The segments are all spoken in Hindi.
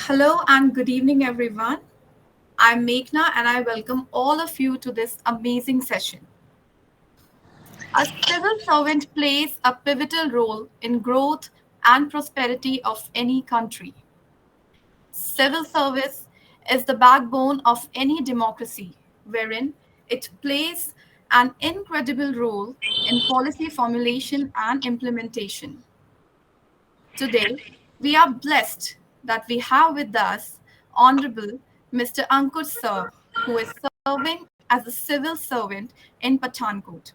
Hello and good evening, everyone. I'm Meghna and I welcome all of you to this amazing session. A civil servant plays a pivotal role in growth and prosperity of any country. Civil service is the backbone of any democracy, wherein it plays an incredible role in policy formulation and implementation. Today, we are blessed that we have with us Honorable Mr. Ankur Sir, who is serving as a civil servant in Pathankot.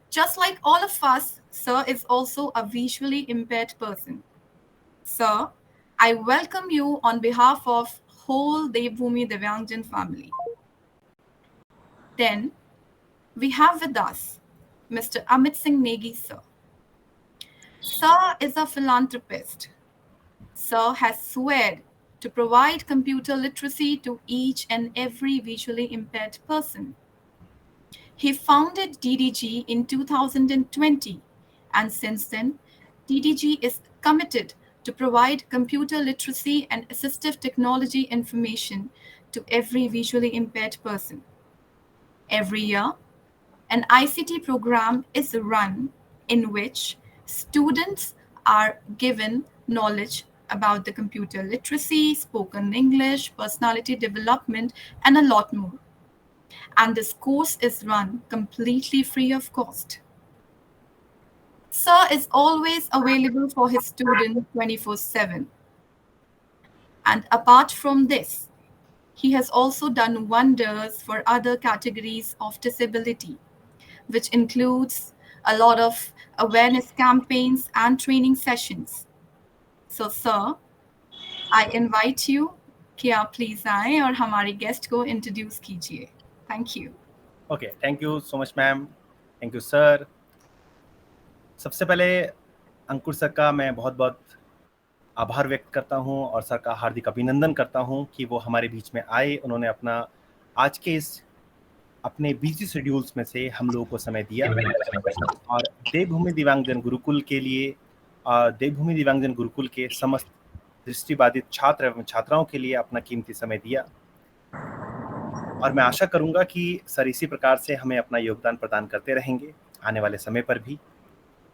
Just like all of us, Sir is also a visually impaired person. Sir, I welcome you on behalf of whole Devbhoomi Divyangjan family. Then, we have with us Mr. Amit Singh Negi, Sir. Sir is a philanthropist. Sir has sworn to provide computer literacy to each and every visually impaired person. He founded DDG in 2020, and since then, DDG is committed to provide computer literacy and assistive technology information to every visually impaired person. Every year, an ICT program is run in which students are given knowledge about the computer literacy, spoken English, personality development, and a lot more. And this course is run completely free of cost. Sir is always available for his students 24/7. And apart from this, he has also done wonders for other categories of disability, which includes a lot of awareness campaigns and training sessions. So, sir, I invite you कि आप प्लीज आए और हमारे गेस्ट को इंट्रोड्यूस कीजिए. Thank you. Okay, thank you so much ma'am. Thank you sir. सबसे पहले अंकुर सर का मैं बहुत बहुत आभार व्यक्त करता हूं और सर का हार्दिक अभिनंदन करता हूं कि वो हमारे बीच में आए. उन्होंने अपना आज के इस अपने बिजी शेड्यूल्स में से हम लोगों को समय दिया और देवभूमि दिव्यांगजन गुरुकुल के लिए, देवभूमि दिव्यांगजन गुरुकुल के समस्त दृष्टिबाधित छात्र एवं छात्राओं के लिए अपना कीमती समय दिया. और मैं आशा करूंगा कि सर इसी प्रकार से हमें अपना योगदान प्रदान करते रहेंगे आने वाले समय पर भी.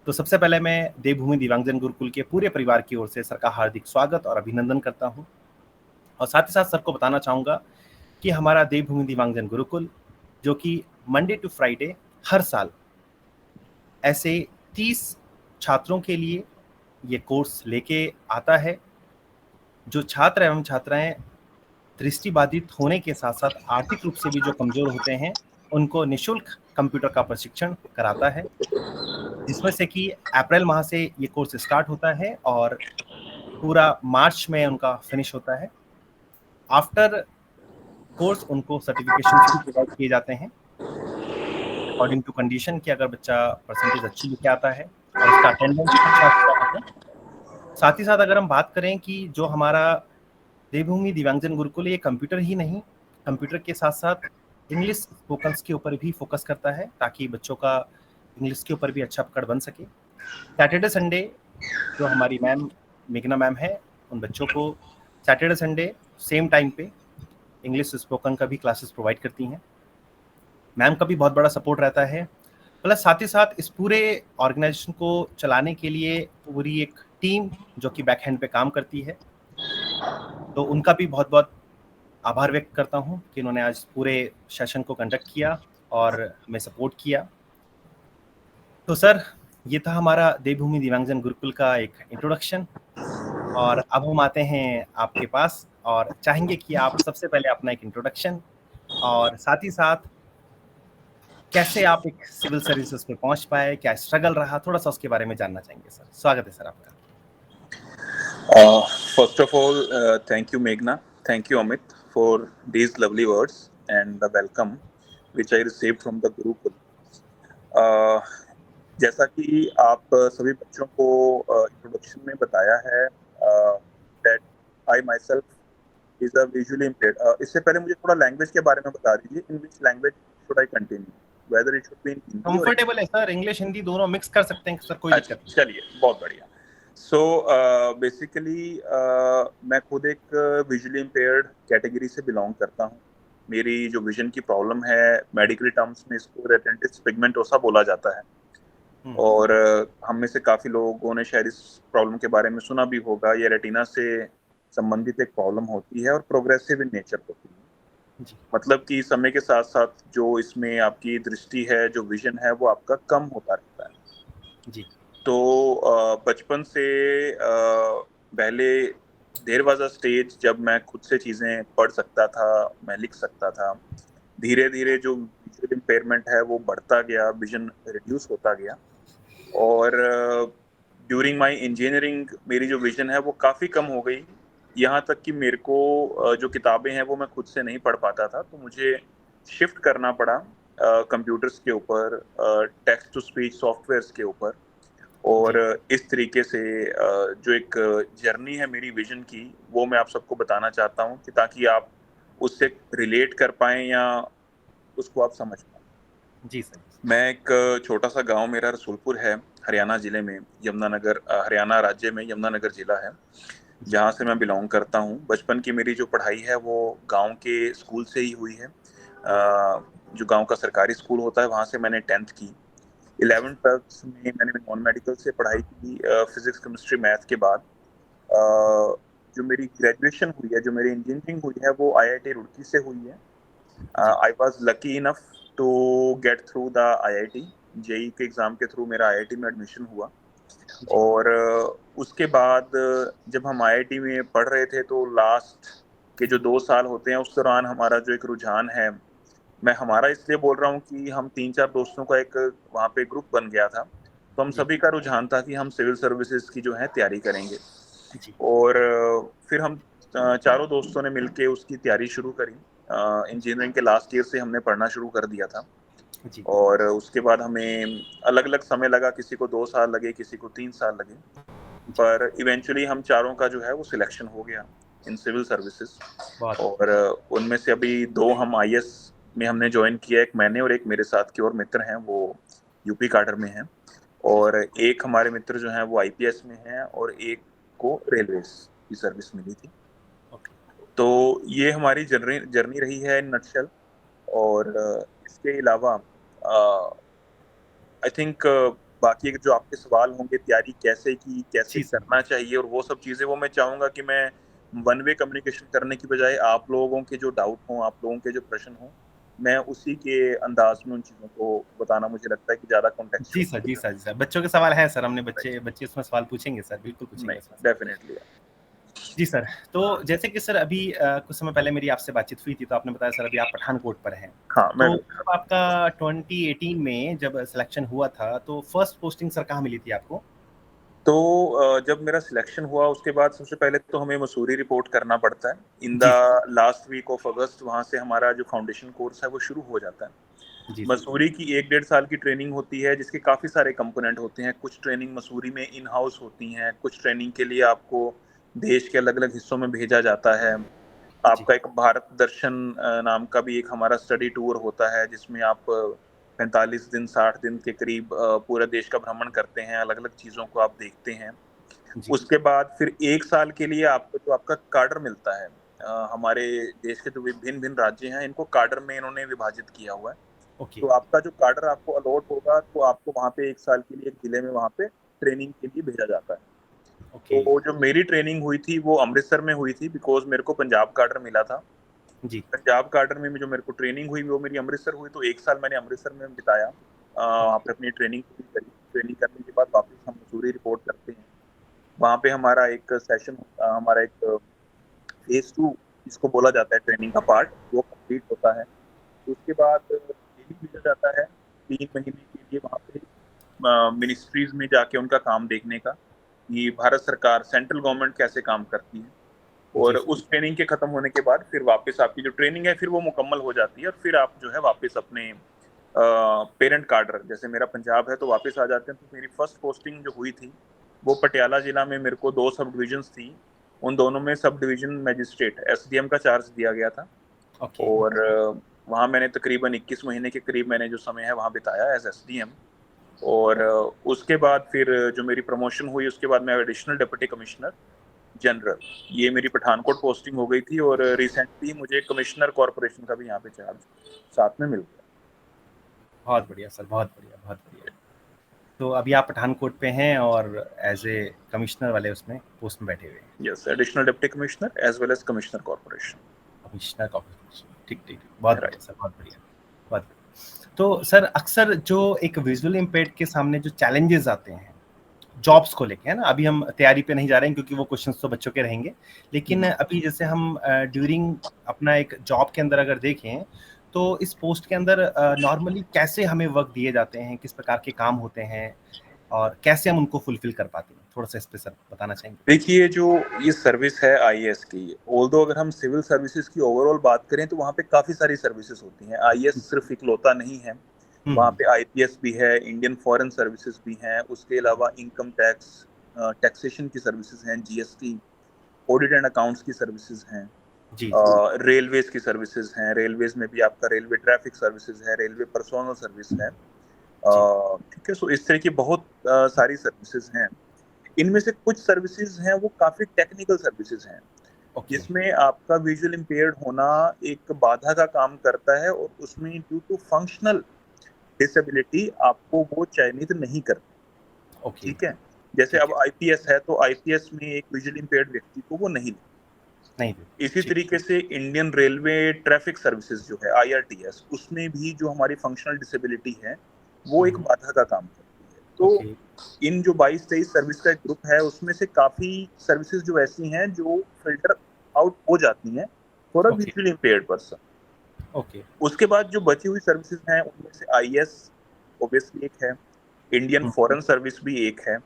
तो सबसे पहले मैं देवभूमि दिव्यांगजन गुरुकुल के पूरे परिवार की ओर से सर का हार्दिक स्वागत और अभिनंदन करता हूं. और साथ ही साथ सर को बताना चाहूँगा कि हमारा देवभूमि दिव्यांगजन गुरुकुल, जो कि मंडे टू फ्राइडे हर साल ऐसे 30 छात्रों के लिए ये कोर्स लेके आता है, जो छात्र एवं छात्राएं दृष्टिबाधित होने के साथ साथ आर्थिक रूप से भी जो कमजोर होते हैं, उनको निःशुल्क कंप्यूटर का प्रशिक्षण कराता है, जिसमें से कि अप्रैल माह से ये कोर्स स्टार्ट होता है और पूरा मार्च में उनका फिनिश होता है. आफ्टर कोर्स उनको सर्टिफिकेशन भी प्रोवाइड किए जाते हैं अकॉर्डिंग टू कंडीशन, कि अगर बच्चा परसेंटेज अच्छी लेके आता है और उसका अटेंडेंस अच्छा होता है. साथ ही साथ अगर हम बात करें कि जो हमारा देवभूमि दिव्यांगजन गुरुकुल ये कंप्यूटर ही नहीं, कंप्यूटर के साथ साथ इंग्लिश स्पोकन्स के ऊपर भी फोकस करता है, ताकि बच्चों का इंग्लिश के ऊपर भी अच्छा पकड़ बन सके. सैटरडे संडे जो हमारी मैम मेघना मैम है, उन बच्चों को सैटरडे संडे सेम टाइम पे इंग्लिश स्पोकन का भी क्लासेस प्रोवाइड करती हैं. मैम का भी बहुत बड़ा सपोर्ट रहता है. प्लस साथ ही साथ इस पूरे ऑर्गेनाइजेशन को चलाने के लिए पूरी एक टीम जो कि बैक हैंड पे काम करती है, तो उनका भी बहुत बहुत आभार व्यक्त करता हूं कि उन्होंने आज पूरे सेशन को कंडक्ट किया और हमें सपोर्ट किया. तो सर, ये था हमारा देवभूमि दिव्यांगजन गुरुकुल का एक इंट्रोडक्शन, और अब हम आते हैं आपके पास और चाहेंगे कि आप सबसे पहले अपना एक इंट्रोडक्शन और साथ ही साथ कैसे आप एक सिविल सर्विसेज पे पहुंच पाए, क्या स्ट्रगल रहा, थोड़ा सा उसके बारे में जानना चाहेंगे सर. स्वागत है सर आपका. First of all, thank you Meghna, thank you Amit for these lovely words and the welcome which I received from the Gurukul. जैसा कि आप सभी बच्चों को इंट्रोडक्शन में बताया है that I myself is a visually impaired. इससे पहले मुझे थोड़ा लैंग्वेज के बारे में बता दीजिए. In which language should I continue? Whether it should be in Hindi. Comfortable है सर, इंग्लिश हिंदी दोनों मिक्स कर सकते हैं सर, कोई दिक्कत नहीं. चलिए, बहुत बढ़िया. सो बेसिकली मैं खुद एक विजुअली इम्पेयर्ड कैटेगरी से बिलोंग करता हूँ। मेरी जो विजन की प्रॉब्लम है, मेडिकल टर्म्स में इसको रेटिनाइटिस पिगमेंटोसा बोला जाता है। और हम में से काफ़ी लोगों ने शायद इस प्रॉब्लम के बारे में सुना भी होगा। ये रेटिना से संबंधित एक प्रॉब्लम होती है और प्रोग्रेसिव इन नेचर होती है। जी। मतलब कि समय के साथ साथ जो इसमें आपकी दृष्टि है, जो विजन है, वो आपका कम होता रहता है। जी। तो बचपन से पहले देयर वाज अ स्टेज जब मैं खुद से चीज़ें पढ़ सकता था, मैं लिख सकता था। धीरे धीरे जो विजुअल इम्पेयरमेंट है वो बढ़ता गया, विजन रिड्यूस होता गया। और ड्यूरिंग माय इंजीनियरिंग मेरी जो विजन है वो काफ़ी कम हो गई। यहाँ तक कि मेरे को जो किताबें हैं वो मैं खुद से नहीं पढ़ पाता था, तो मुझे शिफ्ट करना पड़ा कंप्यूटर्स के ऊपर, टेक्स्ट टू स्पीच सॉफ्टवेयर्स के ऊपर। और इस तरीके से जो एक जर्नी है मेरी विजन की, वो मैं आप सबको बताना चाहता हूँ कि ताकि आप उससे रिलेट कर पाएं या उसको आप समझ पाएं। जी सर। मैं एक छोटा सा गांव, मेरा रसूलपुर है, हरियाणा जिले में, यमुनानगर, हरियाणा राज्य में यमुनानगर जिला है, जहाँ से मैं बिलोंग करता हूँ। बचपन की मेरी जो पढ़ाई है वो गांव के स्कूल से ही हुई है। जो गांव का सरकारी स्कूल होता है, वहाँ से मैंने 10th की। 11th 12th में मैंने नॉन मेडिकल से पढ़ाई की, फिजिक्स केमिस्ट्री मैथ के बाद। जो मेरी ग्रेजुएशन हुई है, जो मेरी इंजीनियरिंग हुई है, वो IIT रुड़की से हुई है। I was lucky enough to get through the IIT। JEE के एग्ज़ाम के थ्रू मेरा IIT में एडमिशन हुआ। और उसके बाद जब हम IIT में पढ़ रहे थे, तो लास्ट के जो 2 साल होते हैं, उस दौरान हमारा जो एक रुझान है, मैं हमारा इसलिए बोल रहा हूँ कि हम 3-4 दोस्तों का एक वहाँ पे ग्रुप बन गया था। तो हम सभी का रुझान था कि हम सिविल सर्विसेज की जो है तैयारी करेंगे। और फिर हम चारों दोस्तों ने मिलके उसकी तैयारी शुरू करी। इंजीनियरिंग के लास्ट ईयर से हमने पढ़ना शुरू कर दिया था। और उसके बाद हमें अलग अलग समय लगा, किसी को 2 साल लगे, किसी को 3 साल लगे, पर इवेंचुअली हम चारों का जो है वो सिलेक्शन हो गया इन सिविल सर्विसेज। और उनमें से अभी 2 हम IS में हमने ज्वाइन किया, एक मैंने और एक मेरे साथ के और मित्र हैं, वो यूपी काडर में हैं। और एक हमारे मित्र जो हैं वो IPS में हैं, और एक को रेलवेज की सर्विस मिली थी। तो ये हमारी जर्नी रही है इन नटशेल। और इसके अलावा आई थिंक बाकी जो आपके सवाल होंगे, तैयारी कैसे की, कैसे करना चाहिए, और वो सब चीज़ें, वो मैं चाहूँगा कि मैं वन वे कम्युनिकेशन करने की बजाय आप लोगों के जो डाउट हों, आप लोगों के जो प्रश्न हों, मैं उसी के अंदाज में उन चीज़ों को बताना, मुझे लगता है कि ज़्यादा कॉन्टेक्स्ट। जी सर। बच्चों के सवाल हैं सर, हमने बच्चे उसमें सवाल पूछेंगे सर, बिल्कुल पूछेंगे। डेफिनेटली जी सर। तो जैसे कि सर अभी कुछ समय पहले मेरी आपसे बातचीत हुई थी, तो आपने बताया सर अभी आप पठानकोट पर हैं। हाँ, तो जब आपका 2018 में जब सिलेक्शन हुआ था, तो फर्स्ट पोस्टिंग सर कहाँ मिली थी आपको? तो जब मेरा सिलेक्शन हुआ, उसके बाद सबसे पहले तो हमें मसूरी रिपोर्ट करना पड़ता है। In the last week of August वहाँ से हमारा जो फाउंडेशन कोर्स है वो शुरू हो जाता है। मसूरी की 1-1.5 साल की ट्रेनिंग होती है, जिसके काफ़ी सारे कंपोनेंट होते हैं। कुछ ट्रेनिंग मसूरी में इन हाउस होती हैं, कुछ ट्रेनिंग के लिए आपको देश के अलग अलग हिस्सों में भेजा जाता है। आपका एक भारत दर्शन नाम का भी एक हमारा स्टडी टूर होता है, जिसमें आप 45 दिन 60 दिन के करीब पूरे देश का भ्रमण करते हैं, अलग अलग चीज़ों को आप देखते हैं। उसके बाद फिर 1 साल के लिए आपको जो आपका कार्डर मिलता है, हमारे देश के जो विभिन्न भिन्न राज्य हैं, इनको कार्डर में इन्होंने विभाजित किया हुआ है। तो आपका जो कार्डर आपको अलॉट होगा, तो आपको वहाँ पे 1 साल के लिए एक जिले में वहाँ पे ट्रेनिंग के लिए भेजा जाता है। तो जो मेरी ट्रेनिंग हुई थी वो अमृतसर में हुई थी, बिकॉज मेरे को पंजाब कार्डर मिला था। पंजाब कार्डर में जो मेरे को ट्रेनिंग हुई वो मेरी अमृतसर हुई, तो 1 साल मैंने अमृतसर में बिताया। वहाँ पे अपनी ट्रेनिंग पूरी करी। ट्रेनिंग करने के बाद वापस हम मसूरी रिपोर्ट करते हैं। वहाँ पे हमारा एक सेशन, हमारा एक फेज 2 जिसको बोला जाता है ट्रेनिंग का पार्ट, वो कंप्लीट होता है। तो उसके बाद ट्रेनिंग भेजा जाता है 3 महीने के लिए वहाँ पे मिनिस्ट्रीज में जाके उनका काम देखने का, कि भारत सरकार, सेंट्रल गवर्नमेंट कैसे काम करती है। और उस ट्रेनिंग के खत्म होने के बाद फिर वापस आपकी जो ट्रेनिंग है फिर वो मुकम्मल हो जाती है, और फिर आप जो है वापस अपने पेरेंट कार्डर, जैसे मेरा पंजाब है, तो वापस आ जाते हैं। तो मेरी फर्स्ट पोस्टिंग जो हुई थी वो पटियाला जिला में, मेरे को 2 सब डिविजन्स थी। उन दोनों में सब डिवीजन मजिस्ट्रेट SDM का चार्ज दिया गया था। और वहाँ मैंने तकरीबन 21 महीने के करीब मैंने जो समय है वहाँ बिताया एज SDM। और उसके बाद फिर जो मेरी प्रमोशन हुई उसके बाद मैं एडिशनल डिप्टी कमिश्नर जनरल, ये मेरी पठानकोट पोस्टिंग हो गई थी, और रिसेंटली मुझे कमिश्नर कॉरपोरेशन का भी यहाँ पे चार्ज साथ में मिल गया। बहुत बढ़िया सर, बहुत बढ़िया, बहुत बढ़िया। तो अभी आप पठानकोट पे हैं और एज ए कमिश्नर वाले उसमें पोस्ट में बैठे हुए हैं। Yes, additional deputy commissioner as well as commissioner corporation. Commissioner corporation, ठीक ठीक, बहुत Right. बढ़िया सर, बहुत बढ़िया, बहुत बढ़िया। तो सर अक्सर जो एक विजुअली इम्पेयर्ड के सामने जो चैलेंजेस आते हैं जॉब्स को लेके, है ना, अभी हम तैयारी पे नहीं जा रहे हैं क्योंकि वो क्वेश्चंस तो बच्चों के रहेंगे, लेकिन अभी जैसे हम ड्यूरिंग अपना एक जॉब के अंदर अगर देखें तो इस पोस्ट के अंदर नॉर्मली कैसे हमें वर्क दिए जाते हैं, किस प्रकार के काम होते हैं और कैसे हम उनको फुलफिल कर पाते हैं, थोड़ा सा इस पे सर बताना चाहेंगे। देखिए, जो ये सर्विस है आईएएस की, ऑल्दो अगर हम सिविल सर्विसेज की ओवरऑल बात करें तो वहाँ पे काफ़ी सारी सर्विसेज होती हैं। आईएएस सिर्फ इकलौता नहीं है, वहाँ पे आईपीएस भी है, इंडियन फॉरेन सर्विसेज भी हैं, उसके अलावा इनकम टैक्स, टैक्सेशन की सर्विसेज हैं, जीएसटी, ऑडिट एंड अकाउंट्स की सर्विसेज हैं, रेलवेज की सर्विसेज हैं, रेलवेज में भी आपका रेलवे ट्रैफिक सर्विसेज है, रेलवे पर्सोनल सर्विस है, ठीक है। सो इस तरह की बहुत सारी सर्विसेज हैं। इनमें से कुछ सर्विसेज हैं वो काफी टेक्निकल सर्विसेज हैं, जिसमें आपका विजुअल इम्पेयर्ड होना एक बाधा का काम करता है, और उसमें ड्यू टू फंक्शनल डिसेबिलिटी आपको वो चयनित नहीं करते, ठीक है। जैसे अब आईपीएस है तो आईपीएस में एक विजुअल इम्पेयर्ड व्यक्ति को वो नहीं इसी तरीके से इंडियन रेलवे ट्रैफिक सर्विसेज जो है आईआरटीएस, उसमें भी जो हमारी फंक्शनल डिसेबिलिटी है वो एक बाधा का काम करती है। तो इन जो 22-23 सर्विस का एक ग्रुप है उसमें से काफी सर्विसेज जो ऐसी हैं जो फिल्टर आउट हो जाती हैं for a visually impaired person. उसके बाद जो बची हुई सर्विसेज हैं उनमें से आईएएस ऑब्वियसली एक है, इंडियन फॉरेन सर्विस भी एक है,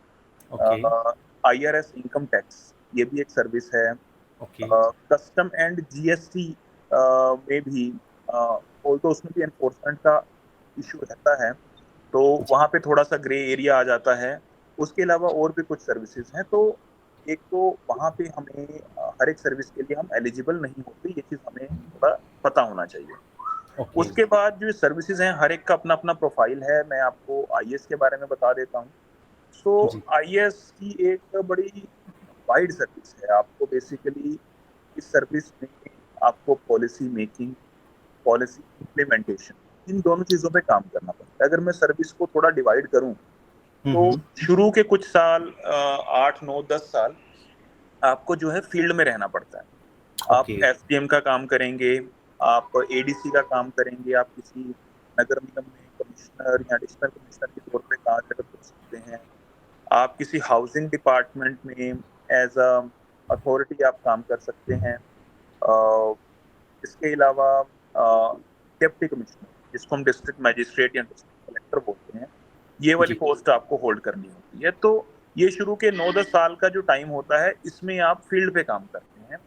आईआरएस इनकम टैक्स ये भी एक सर्विस है, कस्टम एंड जीएसटी में भी ऑल्दो उसमें भी एनफोर्समेंट का इशू रहता है, तो वहाँ पे थोड़ा सा ग्रे एरिया आ जाता है। उसके अलावा और भी कुछ सर्विसेज हैं, तो एक तो वहाँ पे हमें हर एक सर्विस के लिए हम एलिजिबल नहीं होते, ये चीज़ हमें थोड़ा पता होना चाहिए। उसके बाद जो सर्विसेज हैं हर एक का अपना अपना प्रोफाइल है। मैं आपको आईएएस के बारे में बता देता हूँ। सो आईएएस की एक बड़ी वाइड सर्विस है। आपको बेसिकली इस सर्विस में आपको पॉलिसी मेकिंग, पॉलिसी इम्प्लीमेंटेशन, इन दोनों चीज़ों पे काम करना पड़ता है। अगर मैं सर्विस को थोड़ा डिवाइड करूं तो शुरू के कुछ साल 8, 9, 10 साल आपको जो है फील्ड में रहना पड़ता है। आप एसडीएम का काम करेंगे, आप एडीसी का काम करेंगे, आप किसी नगर निगम में कमिश्नर या एडिशनल कमिश्नर के तौर पे कार्य कर सकते हैं, आप किसी हाउसिंग डिपार्टमेंट में एज अ अथॉरिटी आप काम कर सकते हैं। इसके अलावा डिप्टी कमिश्नर, जिसको हम डिस्ट्रिक्ट मैजिस्ट्रेट या डिस्ट्रिक्ट कलेक्टर बोलते हैं, ये वाली पोस्ट आपको होल्ड करनी होती है। तो ये शुरू के 9-10 साल का जो टाइम होता है इसमें आप फील्ड पे काम करते हैं,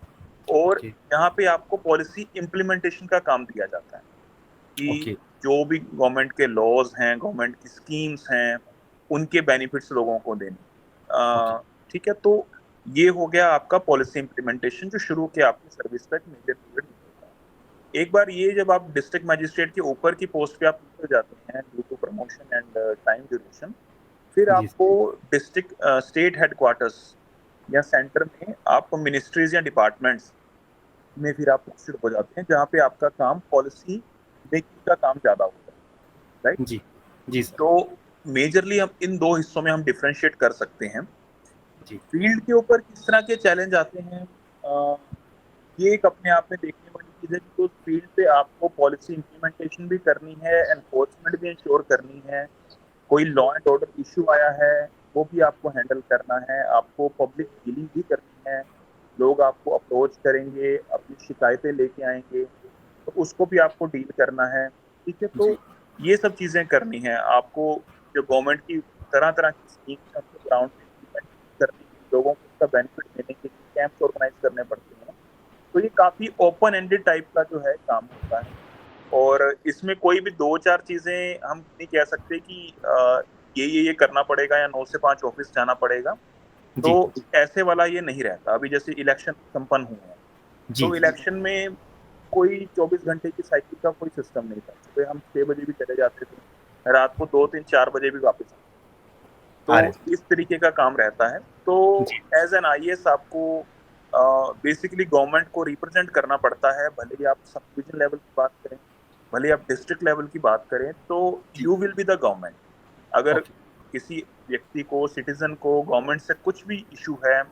और यहाँ पे आपको पॉलिसी इम्प्लीमेंटेशन का काम दिया जाता है कि जो भी गवर्नमेंट के लॉज हैं, गवर्नमेंट की स्कीम्स हैं, उनके बेनिफिट्स लोगों को देने, ठीक है। तो ये हो गया आपका पॉलिसी इम्प्लीमेंटेशन, जो शुरू के आपकी सर्विस का एक मेजर पीरियड होता है। एक बार ये जब आप डिस्ट्रिक्ट मैजिस्ट्रेट के ऊपर की पोस्ट पे आप निकल जाते हैं due to promotion and time duration, फिर आपको डिस्ट्रिक्ट स्टेट हेडक्वार्टर्स या सेंटर में आप मिनिस्ट्रीज या डिपार्टमेंट्स में फिर आप पोस्टेड हो जाते हैं, जहाँ पे आपका काम पॉलिसी मेकिंग का काम ज्यादा होता है, राइट? जी सर। तो मेजरली हम इन दो हिस्सों में हम डिफरेंशिएट कर सकते हैं। फील्ड के ऊपर किस तरह के चैलेंज आते हैं, ये एक अपने आप में देखने वाली चीज़ है कि तो फील्ड पे आपको पॉलिसी इम्प्लीमेंटेशन भी करनी है, एनफोर्समेंट भी इंश्योर करनी है, कोई लॉ एंड ऑर्डर इशू आया है वो भी आपको हैंडल करना है, आपको पब्लिक डीलिंग भी करनी है, लोग आपको अप्रोच करेंगे, अपनी शिकायतें लेके आएंगे, तो उसको भी आपको डील करना है, ठीक है। तो ये सब चीज़ें करनी है आपको। जो गवर्नमेंट की तरह तरह की स्कीम्स हैं ग्राउंड पे इम्प्लीमेंट करने, लोगों को उसका बेनिफिट देने के लिए कैंप्स ऑर्गेनाइज करने पड़ते हैं। तो ये काफ़ी ओपन एंडेड टाइप का जो है काम होता है, और इसमें कोई भी 2-4 चीज़ें हम नहीं कह सकते कि ये करना पड़ेगा या 9 से 5 ऑफिस जाना पड़ेगा। तो ऐसे वाला ये नहीं रहता। अभी जैसे इलेक्शन संपन्न हुए हैं, तो इलेक्शन में कोई 24 घंटे की साइकिल का कोई सिस्टम नहीं था। सुबह हम 6 बजे भी चले जाते थे, रात को 2-3-4 बजे भी वापस अरे तो इस तरीके का काम रहता है। तो जी एज एन आईएएस आपको बेसिकली गवर्नमेंट को रिप्रेजेंट करना पड़ता है, भले ही आप सब डिवीजन लेवल की बात करें, भले ही आप डिस्ट्रिक्ट लेवल की बात करें, तो जी you will be the government. अगर ओके किसी व्यक्ति को, सिटीजन को गवर्नमेंट से कुछ भी इशू है,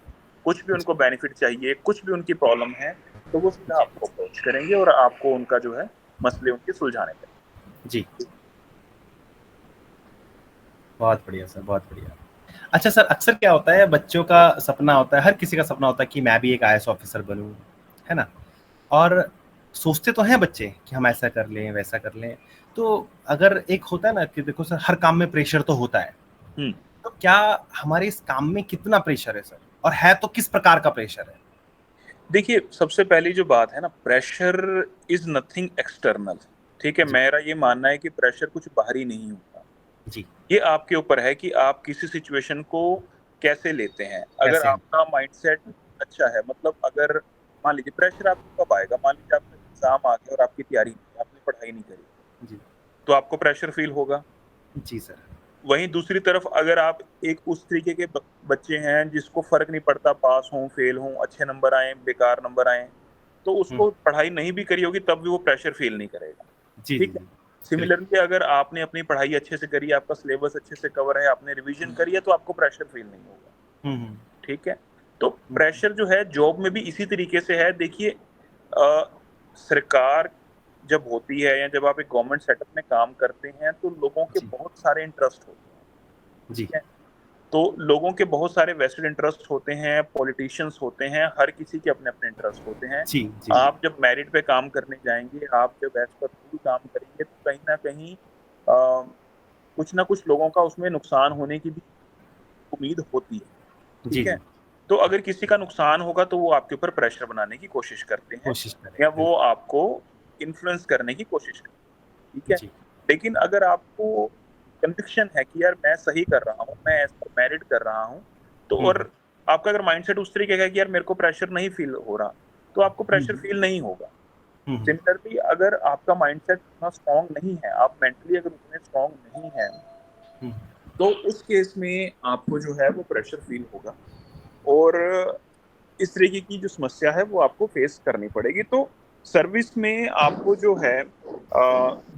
कुछ भी उनको बेनिफिट चाहिए, कुछ भी उनकी प्रॉब्लम है, तो वो सीधा जी आपको अप्रोच करेंगे और आपको उनका जो है मसले उनके सुलझाने पड़ेंगे। जी बहुत बढ़िया सर, बहुत बढ़िया। अच्छा सर, अक्सर क्या होता है, बच्चों का सपना होता है, हर किसी का सपना होता है कि मैं भी एक आईएएस ऑफिसर बनूं, है ना? और सोचते तो हैं बच्चे कि हम ऐसा कर लें, वैसा कर लें। तो अगर एक होता है ना कि देखो सर, हर काम में प्रेशर तो होता है, तो क्या हमारे इस काम में कितना प्रेशर है सर, और है तो किस प्रकार का प्रेशर है? देखिए, सबसे पहली जो बात है ना, प्रेशर इज नथिंग एक्सटर्नल। ठीक है, जी मेरा ये मानना है कि प्रेशर कुछ बाहरी नहीं होता, जी ये आपके ऊपर है कि आप किसी सिचुएशन को कैसे लेते हैं। अगर कैसे हम आपका माइंडसेट अच्छा है, मतलब अगर मान लीजिए प्रेशर आपको कब आएगा, मान लीजिए आपका एग्जाम आ गया और आपकी तैयारी नहीं, आपने पढ़ाई नहीं करी, जी तो आपको प्रेशर फील होगा। जी सर वहीं दूसरी तरफ अगर आप एक उस तरीके के बच्चे हैं जिसको फर्क नहीं पड़ता, पास हों फेल हों, अच्छे नंबर आए बेकार नंबर आए, तो हम्म, उसको पढ़ाई नहीं भी करी होगी तब भी वो प्रेशर फील नहीं करेगा। जी जी ठीक है। जी करेक्ट सिमिलरली अगर आपने अपनी पढ़ाई अच्छे से करी, आपका सिलेबस अच्छे से कवर है, आपने रिवीजन करी है, तो आपको प्रेशर फील नहीं होगा। हम्म ठीक है। तो हम्म, प्रेशर जो है जॉब में भी इसी तरीके से है। देखिए, सरकार जब होती है या जब आप एक गवर्नमेंट सेटअप में काम करते हैं, तो लोगों के जी बहुत सारे इंटरेस्ट होते हैं। जी ठीक है। तो लोगों के बहुत सारे वेस्टेड इंटरेस्ट होते हैं, पॉलिटिशियंस होते हैं, हर किसी के अपने अपने इंटरेस्ट होते हैं। जी जी जी आप जब मेरिट पे काम करने जाएंगे, आप जब एज पर रूल काम करेंगे, तो कहीं ना कहीं कुछ ना कुछ लोगों का उसमें नुकसान होने की भी उम्मीद होती है। जी ठीक है। जी तो अगर किसी का नुकसान होगा तो वो आपके ऊपर प्रेशर बनाने की कोशिश करते हैं, कोशिश करें या वो बिल्कुल आपको इन्फ्लुएंस करने की कोशिश करते हैं। ठीक है। जी लेकिन अगर आपको कन्विक्शन है कि यार मैं सही कर रहा हूँ, मैं एज पर मेरिट कर रहा हूँ, तो हम्म और आपका अगर माइंडसेट उस तरीके का है कि यार मेरे को प्रेशर नहीं फील हो रहा, तो आपको प्रेशर हम्म फील नहीं होगा। हम्म सिमिलरली अगर आपका माइंडसेट उतना स्ट्रांग नहीं है, आप मेंटली अगर उतने स्ट्रांग नहीं है, हम्म, तो उस केस में आपको जो है वो प्रेशर फील होगा और इस तरीके की जो समस्या है वो आपको फेस करनी पड़ेगी। तो सर्विस में आपको जो है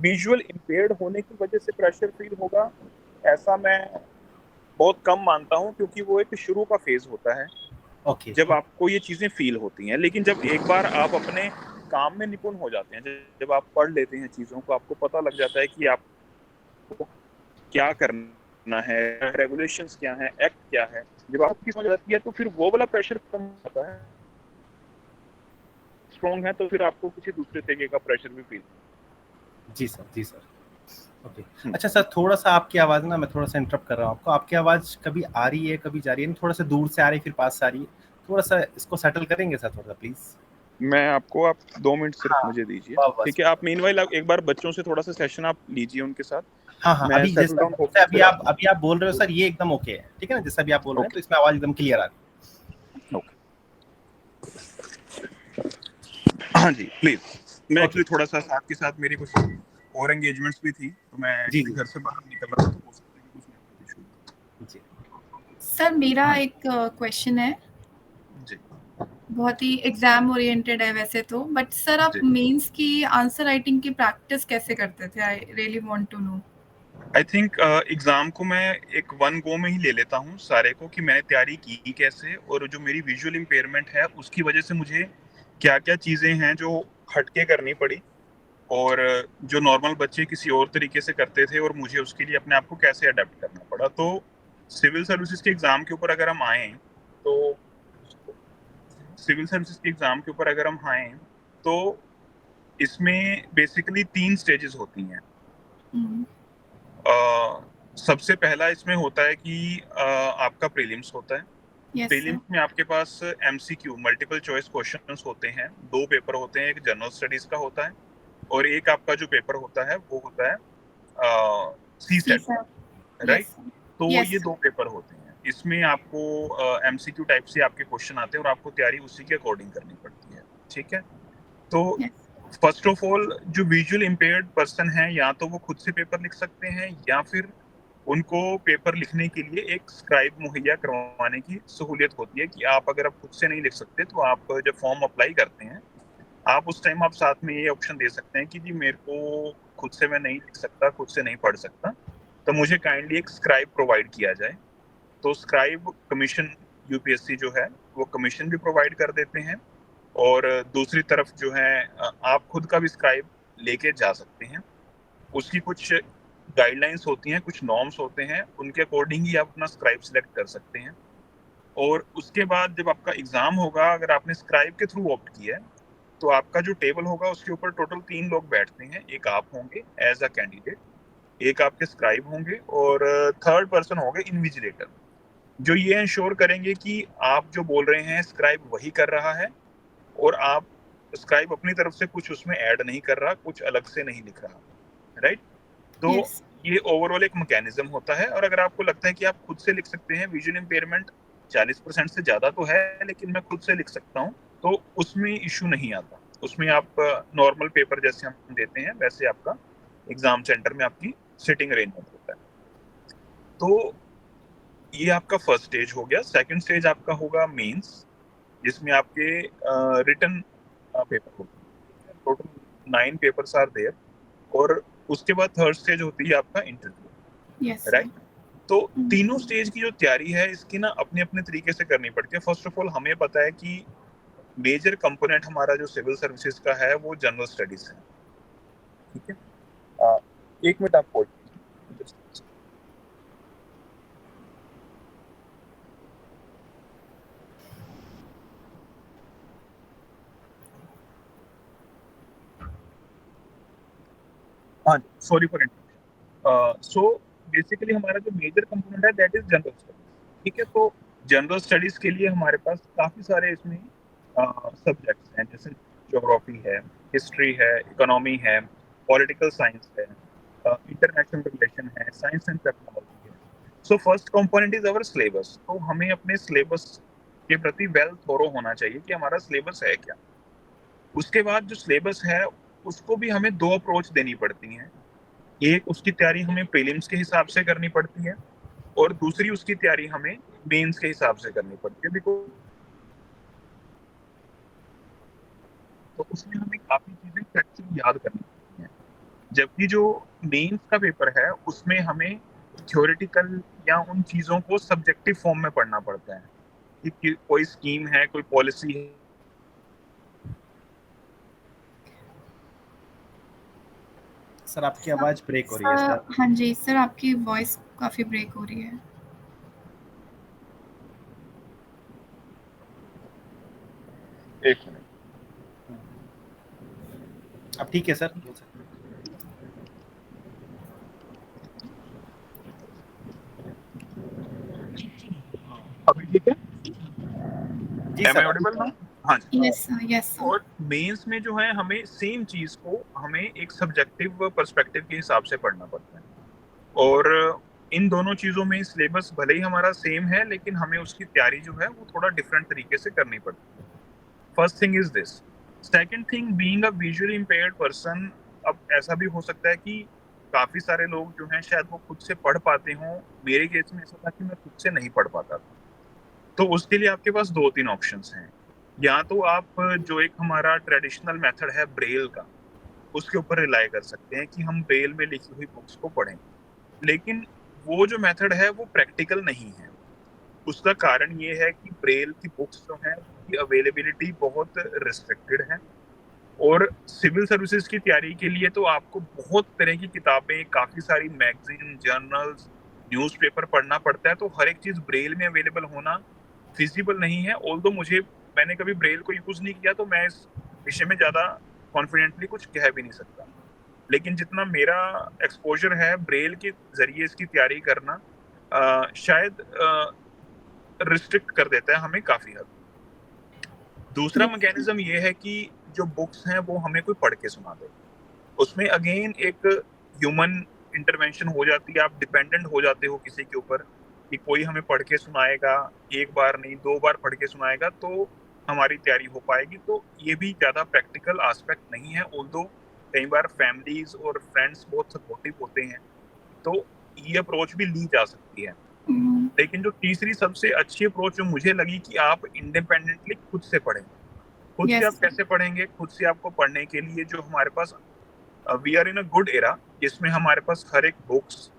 विजुअल इम्पेयर्ड होने की वजह से प्रेशर फील होगा, ऐसा मैं बहुत कम मानता हूँ, क्योंकि वो एक शुरू का फेज होता है ओके जब आपको ये चीजें फील होती हैं। लेकिन जब एक बार आप अपने काम में निपुण हो जाते हैं, जब आप पढ़ लेते हैं चीजों को, आपको पता लग जाता है कि आपको क्या करना है, रेगुलेशंस क्या है, एक्ट क्या है, जब आपकी समझ आती है, तो फिर वो वाला प्रेशर कम होता है। स्ट्रॉन्ग है तो फिर आपको किसी दूसरे तरीके का प्रेशर भी फील जी सर जी सर ओके। होगा। अच्छा सर, थोड़ा सा आपकी आवाज़ ना, मैं थोड़ा सा इंटरप्ट कर रहा हूँ आपको, आपकी आवाज़ कभी आ रही है कभी जा रही है, थोड़ा सा दूर से आ रही है फिर पास से आ रही है, थोड़ा सा इसको सेटल करेंगे सर थोड़ा सा प्लीज़? मैं आपको, आप 2 मिनट सिर्फ हाँ मुझे दीजिए। बस ठीक है। आप मीनवाइल एक बार बच्चों से थोड़ा सा सेशन आप लीजिए उनके साथ, हाँ हाँ, मैं अभी सेटल जैसा डाउन जैसे होकर अभी फिर आप आप। अभी आप बोल रहे हो सर, ये एकदम ओके है, ठीक है ना? जैसा अभी आप बोल रहे हैं तो ओके इसमें आवाज़ एकदम क्लियर आ रही ओके। हाँ जी प्लीज। मैं है। ओके एक्चुअली थोड़ा सा साथ के साथ मेरी कुछ और एंगेजमेंट्स भी थी, तो मैं जी एक्चुअली जी घर से बाहर निकल रहा था, तो हो सकता है कि कुछ नेटवर्क इशू। जी सर मेरा हाँ एक क्वेश्चन है, जी बहुत ही एग्जाम ओरिएंटेड है वैसे तो, बट सर आप जी। मेंस की आंसर राइटिंग की प्रैक्टिस कैसे करते थे? I really want to know. I think exam को मैं एक वन गो में ही ले लेता हूँ सारे को, कि मैंने तैयारी की कैसे, और जो मेरी विजुअल इम्पेयरमेंट है उसकी वजह से मुझे क्या क्या चीजें हैं जो हटके करनी पड़ी, और जो नॉर्मल बच्चे किसी और तरीके से करते थे, और मुझे उसके लिए अपने आप को कैसे अडेप्ट करना पड़ा। तो सिविल सर्विसेज के एग्जाम के ऊपर अगर हम आए, तो सिविल सर्विसेज के एग्जाम के ऊपर अगर हम आए, तो इसमें बेसिकली 3 स्टेजेस होती हैं। सबसे पहला इसमें होता है कि आपका प्रीलिम्स होता है। Yes sir. प्रीलिम्स में आपके पास एमसीक्यू मल्टीपल चॉइस क्वेश्चंस होते हैं, 2 पेपर होते हैं, एक जनरल स्टडीज का होता है और एक आपका जो पेपर होता है वो होता है सी सी सेट। सर। राइट। यस तो यस ये 2 पेपर होते हैं, इसमें आपको एमसीक्यू टाइप से आपके क्वेश्चन आते हैं और आपको तैयारी उसी के अकॉर्डिंग करनी पड़ती है। ठीक है। तो यस फर्स्ट ऑफ ऑल जो विजुअल इम्पेयर्ड पर्सन है, या तो वो खुद से पेपर लिख सकते हैं या फिर उनको पेपर लिखने के लिए एक स्क्राइब मुहैया करवाने की सहूलियत होती है कि आप अगर आप खुद से नहीं लिख सकते तो आप जब फॉर्म अप्लाई करते हैं, आप उस टाइम आप साथ में ये ऑप्शन दे सकते हैं कि जी मेरे को खुद से मैं नहीं लिख सकता, खुद से नहीं पढ़ सकता, तो मुझे काइंडली एक स्क्राइब प्रोवाइड किया जाए। तो स्क्राइब कमीशन यूपीएससी जो है वो कमीशन भी प्रोवाइड कर देते हैं, और दूसरी तरफ जो है आप खुद का भी स्क्राइब लेके जा सकते हैं। उसकी कुछ गाइडलाइंस होती हैं, कुछ नॉर्म्स होते हैं, उनके अकॉर्डिंग ही आप अपना स्क्राइब सिलेक्ट कर सकते हैं। और उसके बाद जब आपका एग्जाम होगा, अगर आपने स्क्राइब के थ्रू ऑप्ट किया है, तो आपका जो टेबल होगा उसके ऊपर टोटल 3 लोग बैठते हैं। एक आप होंगे एज अ कैंडिडेट, एक आपके स्क्राइब होंगे, और थर्ड पर्सन होंगे इन्विजिलेटर, जो ये इंश्योर करेंगे कि आप जो बोल रहे हैं स्क्राइब वही कर रहा है, और आप स्क्राइब अपनी तरफ से कुछ उसमें ऐड नहीं कर रहा, कुछ अलग से नहीं लिख रहा, राइट। तो Yes. ये ओवरऑल एक मैकेनिज्म होता है। और अगर आपको लगता है कि आप खुद से लिख सकते हैं, विजुअल इम्पेयरमेंट 40% से ज्यादा तो है लेकिन मैं खुद से लिख सकता हूँ, तो उसमें इशू नहीं आता। उसमें आप नॉर्मल पेपर जैसे हम देते हैं वैसे आपका एग्जाम सेंटर में आपकी सिटिंग अरेंजमेंट होता है। तो ये आपका फर्स्ट स्टेज हो गया। सेकंड स्टेज आपका होगा मेंस, जिसमें आपके रिटन पेपर होगा। टोटल 9 पेपर्स आर देयर, और उसके बाद थर्ड स्टेज होती है आपका इंटरव्यू, Yes. sir. राइट। तो तीनों स्टेज की जो तैयारी है इसकी ना अपने अपने तरीके से करनी पड़ती है। फर्स्ट ऑफ ऑल हमें पता है कि मेजर कंपोनेंट हमारा जो सिविल सर्विसेज का है वो जनरल स्टडीज है, ठीक है। एक मिनट आप होल्ड कीजिए। हाँ, sorry for interruption. So basically हमारा जो मेजर कंपोनेंट है दैट इज जनरल स्टडीज, ठीक है। तो जनरल स्टडीज के लिए हमारे पास काफी सारे इसमें सब्जेक्ट्स हैं, जैसे ज्योग्राफी है, हिस्ट्री है, इकोनॉमी है, पॉलिटिकल साइंस है, इंटरनेशनल रिलेशन है, साइंस एंड टेक्नोलॉजी है। So first component is our syllabus. तो हमें अपने सिलेबस के प्रति वेल थोरो होना चाहिए कि हमारा सिलेबस है क्या। उसके बाद जो सिलेबस है उसको भी हमें 2 अप्रोच देनी पड़ती हैं। एक उसकी तैयारी हमें प्रीलिम्स के हिसाब से करनी पड़ती है, और दूसरी उसकी तैयारी हमें मेंस के हिसाब से करनी पड़ती है। बिकॉज तो उसमें हमें काफी चीजें फैक्चुअली याद करनी पड़ती हैं, जबकि जो मेंस का पेपर है उसमें हमें थ्योरेटिकल या उन चीजों को सब्जेक्टिव फॉर्म में पढ़ना पड़ता है कि कोई स्कीम है, कोई पॉलिसी है। सर आपकी आवाज ब्रेक हो रही है सर। हाँ जी सर, आपकी वॉइस काफी ब्रेक हो रही है। एक मिनट, अब ठीक है सर, बोल सकते हैं। अभी ठीक है? जी Am I sir. audible now? हाँ जी। Yes yes sir. और मेंस में जो है हमें सेम चीज को हमें एक सब्जेक्टिव पर्सपेक्टिव के हिसाब से पढ़ना पड़ता है, और इन दोनों चीजों में सिलेबस भले ही हमारा सेम है लेकिन हमें उसकी तैयारी जो है वो थोड़ा डिफरेंट तरीके से करनी पड़ती है। First thing is this. Second thing, being a visually impaired person, अब ऐसा भी हो सकता है कि काफी सारे लोग जो हैं शायद वो खुद से पढ़ पाते हों। मेरे केस में ऐसा था कि मैं खुद से नहीं पढ़ पाता था। तो उसके लिए आपके पास 2-3 ऑप्शंस हैं। या तो आप जो एक हमारा ट्रेडिशनल मेथड है ब्रेल का, उसके ऊपर रिलाई कर सकते हैं कि हम ब्रेल में लिखी हुई बुक्स को पढ़ें, लेकिन वो जो मेथड है वो प्रैक्टिकल नहीं है। उसका कारण ये है कि ब्रेल की बुक्स जो हैं उनकी अवेलेबिलिटी बहुत रिस्ट्रिक्टेड है, और सिविल सर्विसेज की तैयारी के लिए तो आपको बहुत तरह की किताबें, काफी सारी मैगजीन, जर्नल्स, न्यूज़पेपर पढ़ना पड़ता है। तो हर एक चीज ब्रेल में अवेलेबल होना फिजिबल नहीं है। ऑल्दो मैंने कभी ब्रेल को यूज नहीं किया तो मैं इस विषय में ज्यादा कॉन्फिडेंटली कुछ कह भी नहीं सकता, लेकिन जितना मेरा एक्सपोजर है ब्रेल के जरिए इसकी तैयारी करना शायद रिस्ट्रिक्ट कर देता है हमें काफी हद। दूसरा मैकेनिज्म ये है कि जो बुक्स हैं वो हमें कोई पढ़ के सुना दे। उसमें अगेन एक ह्यूमन इंटरवेंशन हो जाती है, आप डिपेंडेंट हो जाते हो किसी के ऊपर कि कोई हमें पढ़ के सुनाएगा, एक बार नहीं 2 बार पढ़ के सुनाएगा, तो हमारी तैयारी हो पाएगी। तो ये भी ज़्यादा प्रैक्टिकल एस्पेक्ट नहीं है, ऑल्दो कई बार फैमिलीज और फ्रेंड्स बहुत सपोर्टिव होते हैं, तो ये अप्रोच भी ली जा सकती है। लेकिन जो तीसरी सबसे अच्छी अप्रोच जो मुझे लगी कि आप इंडिपेंडेंटली खुद से पढ़ें। खुद से Yes. आप कैसे पढ़ेंगे? खुद से आपको पढ़ने के लिए जो हमारे पास we are in a good era, जिसमें हमारे पास हर एक बुक्स,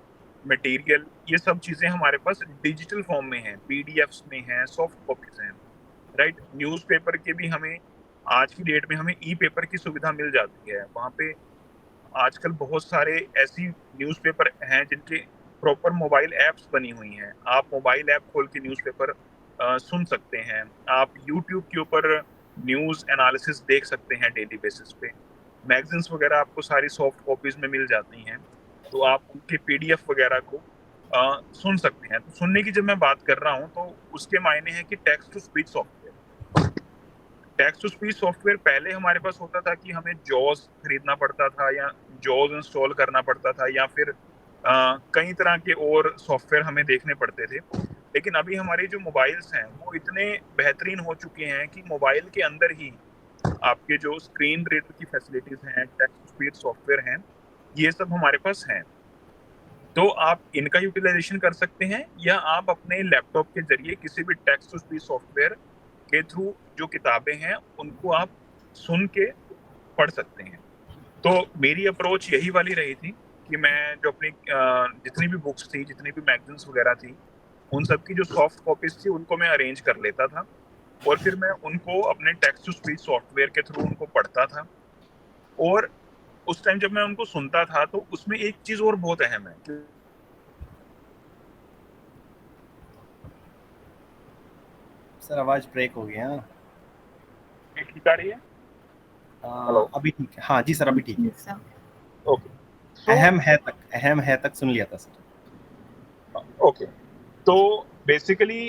मटेरियल, ये सब चीजें हमारे पास डिजिटल फॉर्म में है, पीडीएफ्स में है, सॉफ्ट कॉपीज हैं, राइट। न्यूज़पेपर के भी हमें आज की डेट में हमें ई पेपर की सुविधा मिल जाती है। वहाँ पे आजकल बहुत सारे ऐसी न्यूज़पेपर हैं जिनके प्रॉपर मोबाइल ऐप्स बनी हुई हैं। आप मोबाइल ऐप खोल के न्यूज़पेपर सुन सकते हैं। आप यूट्यूब के ऊपर न्यूज़ एनालिसिस देख सकते हैं डेली बेसिस पे। मैगजीन्स वगैरह आपको सारी सॉफ्ट कॉपीज में मिल जाती हैं, तो आप उनके पीडीएफ वगैरह को सुन सकते हैं। तो सुनने की जब मैं बात कर रहा हूँ तो उसके मायने हैं कि text to speech software. Text to speech software पहले हमारे पास होता था कि हमें जॉज खरीदना पड़ता था या जॉज इंस्टॉल करना पड़ता था, या फिर कई तरह के और सॉफ्टवेयर हमें देखने पड़ते थे। लेकिन अभी हमारे जो मोबाइल्स हैं वो इतने बेहतरीन हो चुके हैं कि मोबाइल के अंदर ही आपके जो स्क्रीन रीडर की फैसिलिटीज हैं, टेक्स्ट टू स्पीच सॉफ्टवेयर हैं, ये सब हमारे पास हैं। तो आप इनका यूटिलाइजेशन कर सकते हैं, या आप अपने लैपटॉप के जरिए किसी भी टेक्स्ट टू स्पीच सॉफ्टवेयर के थ्रू जो किताबें हैं उनको आप सुन के पढ़ सकते हैं। तो मेरी अप्रोच यही वाली रही थी कि मैं जो अपनी जितनी भी बुक्स थी, जितनी भी मैगजीन्स वगैरह थी, उन सब की जो सॉफ्ट कॉपीज थी उनको मैं अरेंज कर लेता था, और फिर मैं उनको अपने टेक्स्ट टू स्पीच सॉफ्टवेयर के थ्रू उनको पढ़ता था। और उस टाइम जब मैं उनको सुनता था तो उसमें एक चीज और बहुत अहम है। सर आवाज ब्रेक हो गया। ठीक आ रही है? हेलो, अभी ठीक है। हाँ जी सर, अभी ठीक है। Yes, sir. ओके। अहम है तक सुन लिया था सर। ओके, तो बेसिकली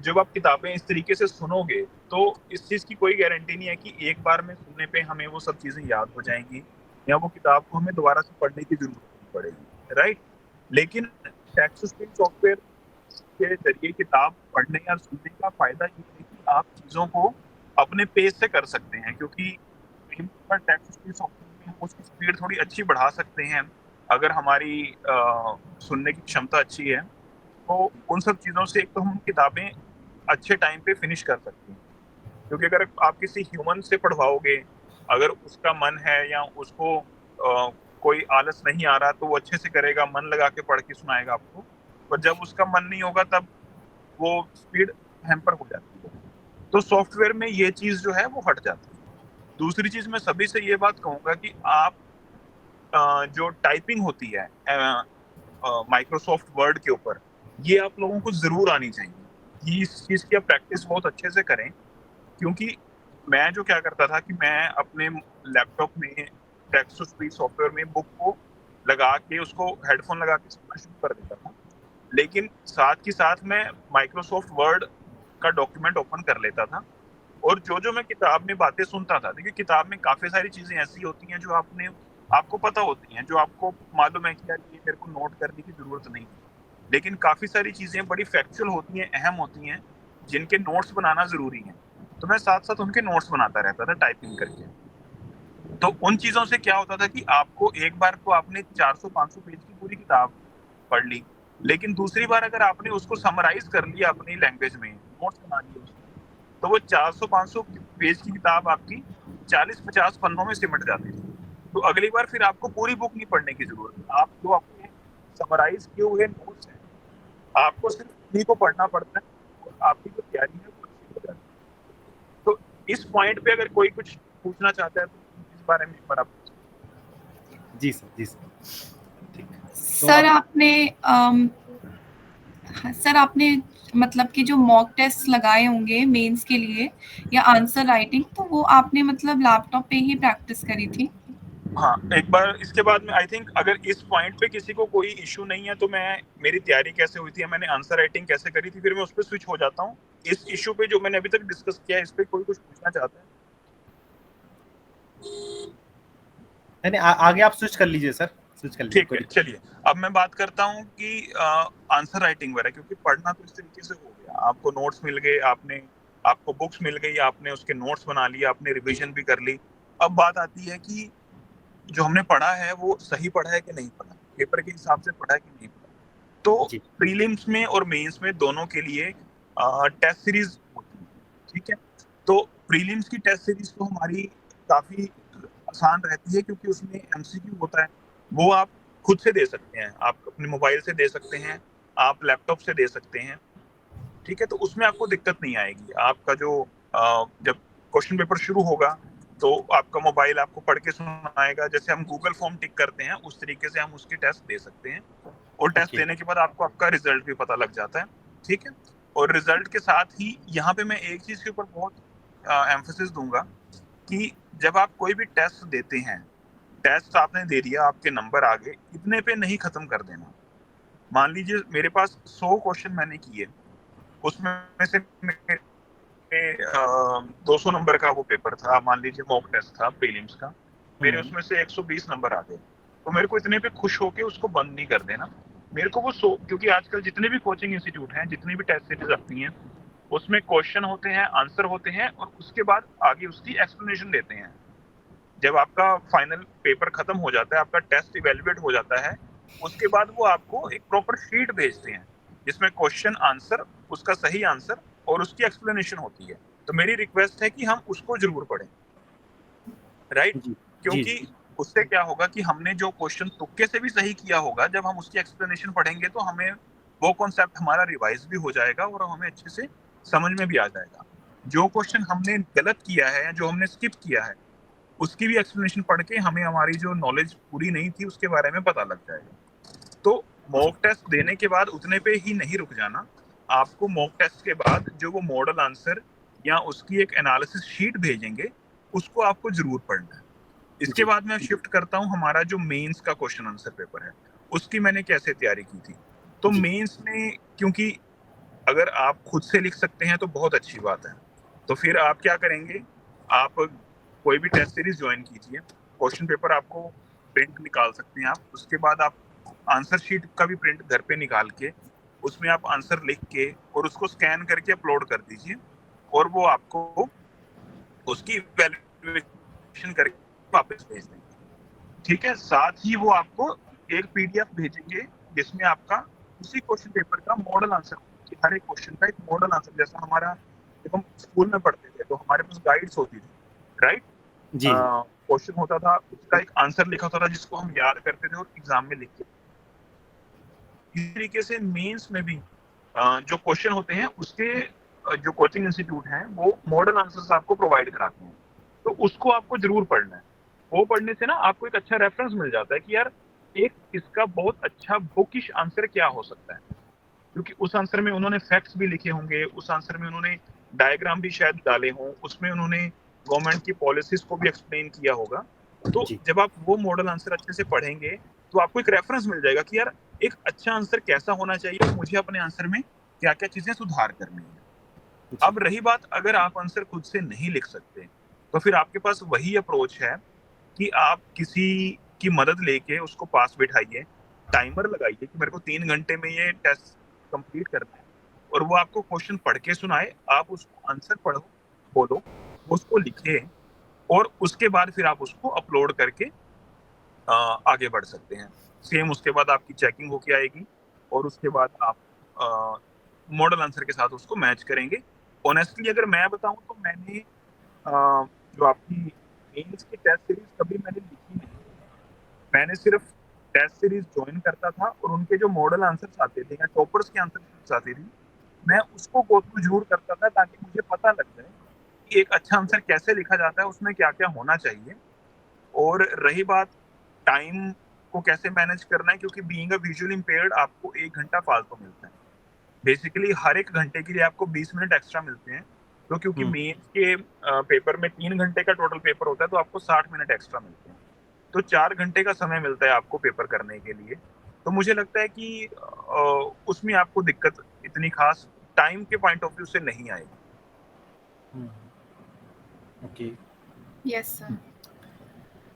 जब आप किताबें इस तरीके से सुनोगे तो इस चीज़ की कोई गारंटी नहीं है कि एक बार में सुनने पे हमें वो सब चीज़ें याद हो जाएंगी, या वो किताब को हमें दोबारा से पढ़ने की जरूरत नहीं पड़ेगी, राइट। लेकिन टेक्स्ट टू स्पीच सॉफ्टवेयर के जरिए किताब पढ़ने या सुनने का फायदा ये है कि आप चीज़ों को अपने पेज से कर सकते हैं, क्योंकि टेक्स्ट टू स्पीच सॉफ्टवेयर में हम उसकी स्पीड थोड़ी अच्छी बढ़ा सकते हैं अगर हमारी सुनने की क्षमता अच्छी है। तो उन सब चीज़ों से एक तो हम किताबें अच्छे टाइम पे फिनिश कर सकते हैं, क्योंकि अगर आप किसी ह्यूमन से पढ़वाओगे, अगर उसका मन है या उसको कोई आलस नहीं आ रहा तो वो अच्छे से करेगा, मन लगा के पढ़ के सुनाएगा आपको। पर जब उसका मन नहीं होगा तब वो स्पीड हैम्पर हो जाती है। तो सॉफ्टवेयर में ये चीज़ जो है वो हट जाती है। दूसरी चीज़ मैं सभी से ये बात कहूँगा कि आप जो टाइपिंग होती है माइक्रोसॉफ्ट वर्ड के ऊपर, ये आप लोगों को ज़रूर आनी चाहिए कि इस चीज़ की आप प्रैक्टिस बहुत अच्छे से करें। क्योंकि मैं जो क्या करता था कि मैं अपने लैपटॉप में टेक्स्ट टू स्पीच सॉफ्टवेयर में बुक को लगा के उसको हेडफोन लगा के सुनना शुरू कर देता था, लेकिन साथ ही साथ मैं माइक्रोसॉफ्ट वर्ड का डॉक्यूमेंट ओपन कर लेता था, और जो मैं किताब में बातें सुनता था, देखिए किताब में काफ़ी सारी चीज़ें ऐसी होती हैं जो आपको पता होती हैं, जो आपको मालूम है कि यार ये मेरे को नोट करने की ज़रूरत नहीं है। लेकिन काफ़ी सारी चीज़ें बड़ी फैक्चुअल होती हैं, अहम होती हैं, जिनके नोट्स बनाना ज़रूरी है। तो मैं साथ-साथ उनके नोट्स बनाता रहता था टाइपिंग करके। तो उन चीज़ों से क्या होता था कि आपको एक बार तो आपने 400-500 पेज की पूरी किताब पढ़ ली, लेकिन दूसरी बार अगर आपने उसको समराइज़ कर लिया अपनी लैंग्वेज में, नोट्स बना लिए उसके, तो वो 400-500 पेज की किताब आपकी 40-50 पन्नों में सिमट जाती थी। तो अगली बार फिर आपको पूरी बुक नहीं पढ़ने की ज़रूरत है। आप जो अपने समराइज़ किए हुए नोट्स हैं, आपको सिर्फ उन्हीं को पढ़ना पड़ता है, और आपकी जो तैयारी है वो अच्छी हो जाती है। तो इस पॉइंट पे अगर कोई कुछ पूछना चाहता है तो इस बारे में एक बार आप जी सर। ठीक। सर आपने मतलब कि जो मॉक टेस्ट लगाए होंगे मेंस के लिए या आंसर राइटिंग, तो वो आपने मतलब लैपटॉप पे ही प्रैक्टिस करी थी? हाँ, एक बार इसके बाद में आई थिंक अगर इस पॉइंट पे किसी को कोई इशू नहीं है तो मैं मेरी तैयारी कैसे हुई थी, मैंने आंसर राइटिंग कैसे करी थी, फिर मैं उस पर स्विच हो जाता हूँ। इस इशू पे जो मैंने अभी तक डिस्कस किया है, इस पे कोई कुछ पूछना चाहता है? नहीं, आगे आप स्विच कर लीजिए सर, स्विच कर लीजिए। ठीक है, चलिए अब मैं बात करता हूँ कि आंसर राइटिंग वगैरह, क्योंकि पढ़ना तो इस तरीके से हो गया, आपको नोट्स मिल गए, आपने आपको बुक्स मिल गई, आपने उसके नोट्स बना लिए, आपने रिवीजन भी कर ली। अब बात आती है कि जो हमने पढ़ा है वो सही पढ़ा है कि नहीं पढ़ा, पेपर के हिसाब से पढ़ा है कि नहीं पढ़ा। तो जी प्रीलिम्स में और मेंस में दोनों के लिए टेस्ट सीरीज होती है, ठीक है। तो प्रीलिम्स की टेस्ट सीरीज तो हमारी काफी आसान रहती है, क्योंकि उसमें एमसीक्यू होता है। वो आप खुद से दे सकते हैं, आप अपने मोबाइल से दे सकते हैं, आप लैपटॉप से दे सकते हैं, ठीक है। तो उसमें आपको दिक्कत नहीं आएगी। आपका जो जब क्वेश्चन पेपर शुरू होगा तो आपका मोबाइल आपको पढ़ के सुनाएगा, जैसे हम गूगल फॉर्म टिक करते हैं उस तरीके से हम उसकी टेस्ट दे सकते हैं। और टेस्ट ओके देने के बाद आपको आपका रिजल्ट भी पता लग जाता है, ठीक है। और रिजल्ट के साथ ही यहाँ पे मैं एक चीज के ऊपर बहुत एम्फेसिस दूंगा कि जब आप कोई भी टेस्ट देते हैं, टेस्ट आपने दे दिया, आपके नंबर आ गए, इतने पे नहीं खत्म कर देना। मान लीजिए मेरे पास 100 क्वेश्चन मैंने किए, उसमें से मेरे 200 नंबर का वो पेपर था, मान लीजिए मॉक टेस्ट था प्रीलिम्स का, मेरे उसमें से 120 नंबर आ गए, तो मेरे को इतने पे खुश होके उसको बंद नहीं कर देना। मेरे को वो क्योंकि आजकल जितने भी कोचिंग इंस्टीट्यूट हैं, जितनी भी टेस्ट सीरीज आती हैं, उसमें क्वेश्चन होते हैं, आंसर होते हैं, और उसके बाद आगे उसकी एक्सप्लेनेशन देते हैं। जब आपका फाइनल पेपर खत्म हो जाता है, आपका टेस्ट इवेल्युएट हो जाता है, उसके बाद वो आपको एक प्रॉपर शीट भेजते हैं जिसमें क्वेश्चन आंसर, उसका सही आंसर और उसकी एक्सप्लेनेशन होती है। तो मेरी रिक्वेस्ट है कि हम उसको जरूर पढ़ें, राइट। जी जी क्योंकि जी उससे क्या होगा कि हमने जो क्वेश्चन तुक्के से भी सही किया होगा, जब हम उसकी एक्सप्लेनेशन पढ़ेंगे तो हमें वो कॉन्सेप्ट हमारा रिवाइज भी हो जाएगा और हमें अच्छे से समझ में भी आ जाएगा। जो क्वेश्चन हमने गलत किया है या जो हमने स्किप किया है, उसकी भी एक्सप्लेनेशन पढ़ के हमें हमारी जो नॉलेज पूरी नहीं थी उसके बारे में पता लग जाएगा। तो जी मॉक टेस्ट देने के बाद उतने पे ही नहीं रुक जाना, आपको मॉक टेस्ट के बाद जो वो मॉडल आंसर या उसकी एक एनालिसिस शीट भेजेंगे, उसको आपको जरूर पढ़ना है। इसके जी बाद मैं शिफ्ट करता हूँ, हमारा जो मेंस का क्वेश्चन आंसर पेपर है उसकी मैंने कैसे तैयारी की थी। तो जी मेंस में, क्योंकि अगर आप खुद से लिख सकते हैं तो बहुत अच्छी बात है। तो फिर आप क्या करेंगे, आप कोई भी टेस्ट सीरीज ज्वाइन कीजिए, क्वेश्चन पेपर आपको प्रिंट निकाल सकते हैं आप, उसके बाद आप आंसर शीट का भी प्रिंट घर पे निकाल के उसमें आप आंसर लिख के और उसको स्कैन करके अपलोड कर दीजिए, और वो आपको उसकी वैल्यूएशन करके वापस भेज देंगे, ठीक है। साथ ही वो आपको एक पीडीएफ भेजेंगे जिसमें आपका उसी क्वेश्चन पेपर का मॉडल आंसर, हर एक क्वेश्चन का एक मॉडल आंसर, जैसा हमारा जब हम स्कूल में पढ़ते थे तो हमारे पास गाइड्स होती थी, राइट। जी क्वेश्चन होता था, उसका एक आंसर लिखा होता था जिसको हम याद करते थे और एग्जाम में लिखते थे। इस तरीके से मेंस में भी जो क्वेश्चन होते हैं उसके जो कोचिंग इंस्टीट्यूट हैं वो मॉडल आंसर्स आपको प्रोवाइड कराते हैं, तो उसको आपको जरूर पढ़ना है। वो पढ़ने से ना आपको एक अच्छा रेफरेंस मिल जाता है कि यार एक इसका बहुत अच्छा बुकिश आंसर क्या हो सकता है, क्योंकि उस आंसर में उन्होंने फैक्ट्स भी लिखे होंगे, उस आंसर में उन्होंने डायग्राम भी शायद डाले हों, उसमें उन्होंने गवर्नमेंट की पॉलिसीज को भी एक्सप्लेन किया होगा। तो जी जब आप वो मॉडल आंसर अच्छे से पढ़ेंगे तो आपको एक रेफरेंस मिल जाएगा कि यार एक अच्छा आंसर कैसा होना चाहिए, मुझे अपने आंसर में क्या क्या चीजें सुधार करनी है। जी अब रही बात, अगर आप आंसर खुद से नहीं लिख सकते तो फिर आपके पास वही अप्रोच है कि आप किसी की मदद लेके उसको पास बिठाइए, टाइमर लगाइए कि मेरे को 3 घंटे में ये टेस्ट कंप्लीट करना है, और वो आपको क्वेश्चन पढ़ के सुनाए, आप उसको आंसर पढ़ो, बोलो, उसको लिखे, और उसके बाद फिर आप उसको अपलोड करके आगे बढ़ सकते हैं। सेम उसके बाद आपकी चेकिंग होके आएगी और उसके बाद आप मॉडल आंसर के साथ उसको मैच करेंगे। ऑनेस्टली अगर मैं बताऊं तो मैंने जो आपकी मेंस की टेस्ट सीरीज कभी मैंने लिखी नहीं, मैंने सिर्फ टेस्ट सीरीज ज्वाइन करता था और उनके जो मॉडल आंसर्स आते थे या टॉपर्स की आंसर शीट्स आती थी, मैं उसको गो थ्रू जरूर करता था ताकि मुझे पता लग जाए कि एक अच्छा आंसर कैसे लिखा जाता है, उसमें क्या क्या होना चाहिए। और रही बात टाइम को कैसे मैनेज करना है, क्योंकि बीइंग अ विजुअली इम्पेयर्ड आपको 1 घंटा फालतू मिलता है, बेसिकली हर एक घंटे के लिए आपको 20 मिनट एक्स्ट्रा मिलते हैं। तो क्योंकि मेंस के पेपर में 3 घंटे का टोटल पेपर होता है तो आपको 60 मिनट एक्स्ट्रा मिलते हैं, तो 4 घंटे का समय मिलता है आपको पेपर करने के लिए। तो मुझे लगता है कि उसमें आपको दिक्कत इतनी खास टाइम के पॉइंट ऑफ व्यू से नहीं आएगी। Okay Yes, sir.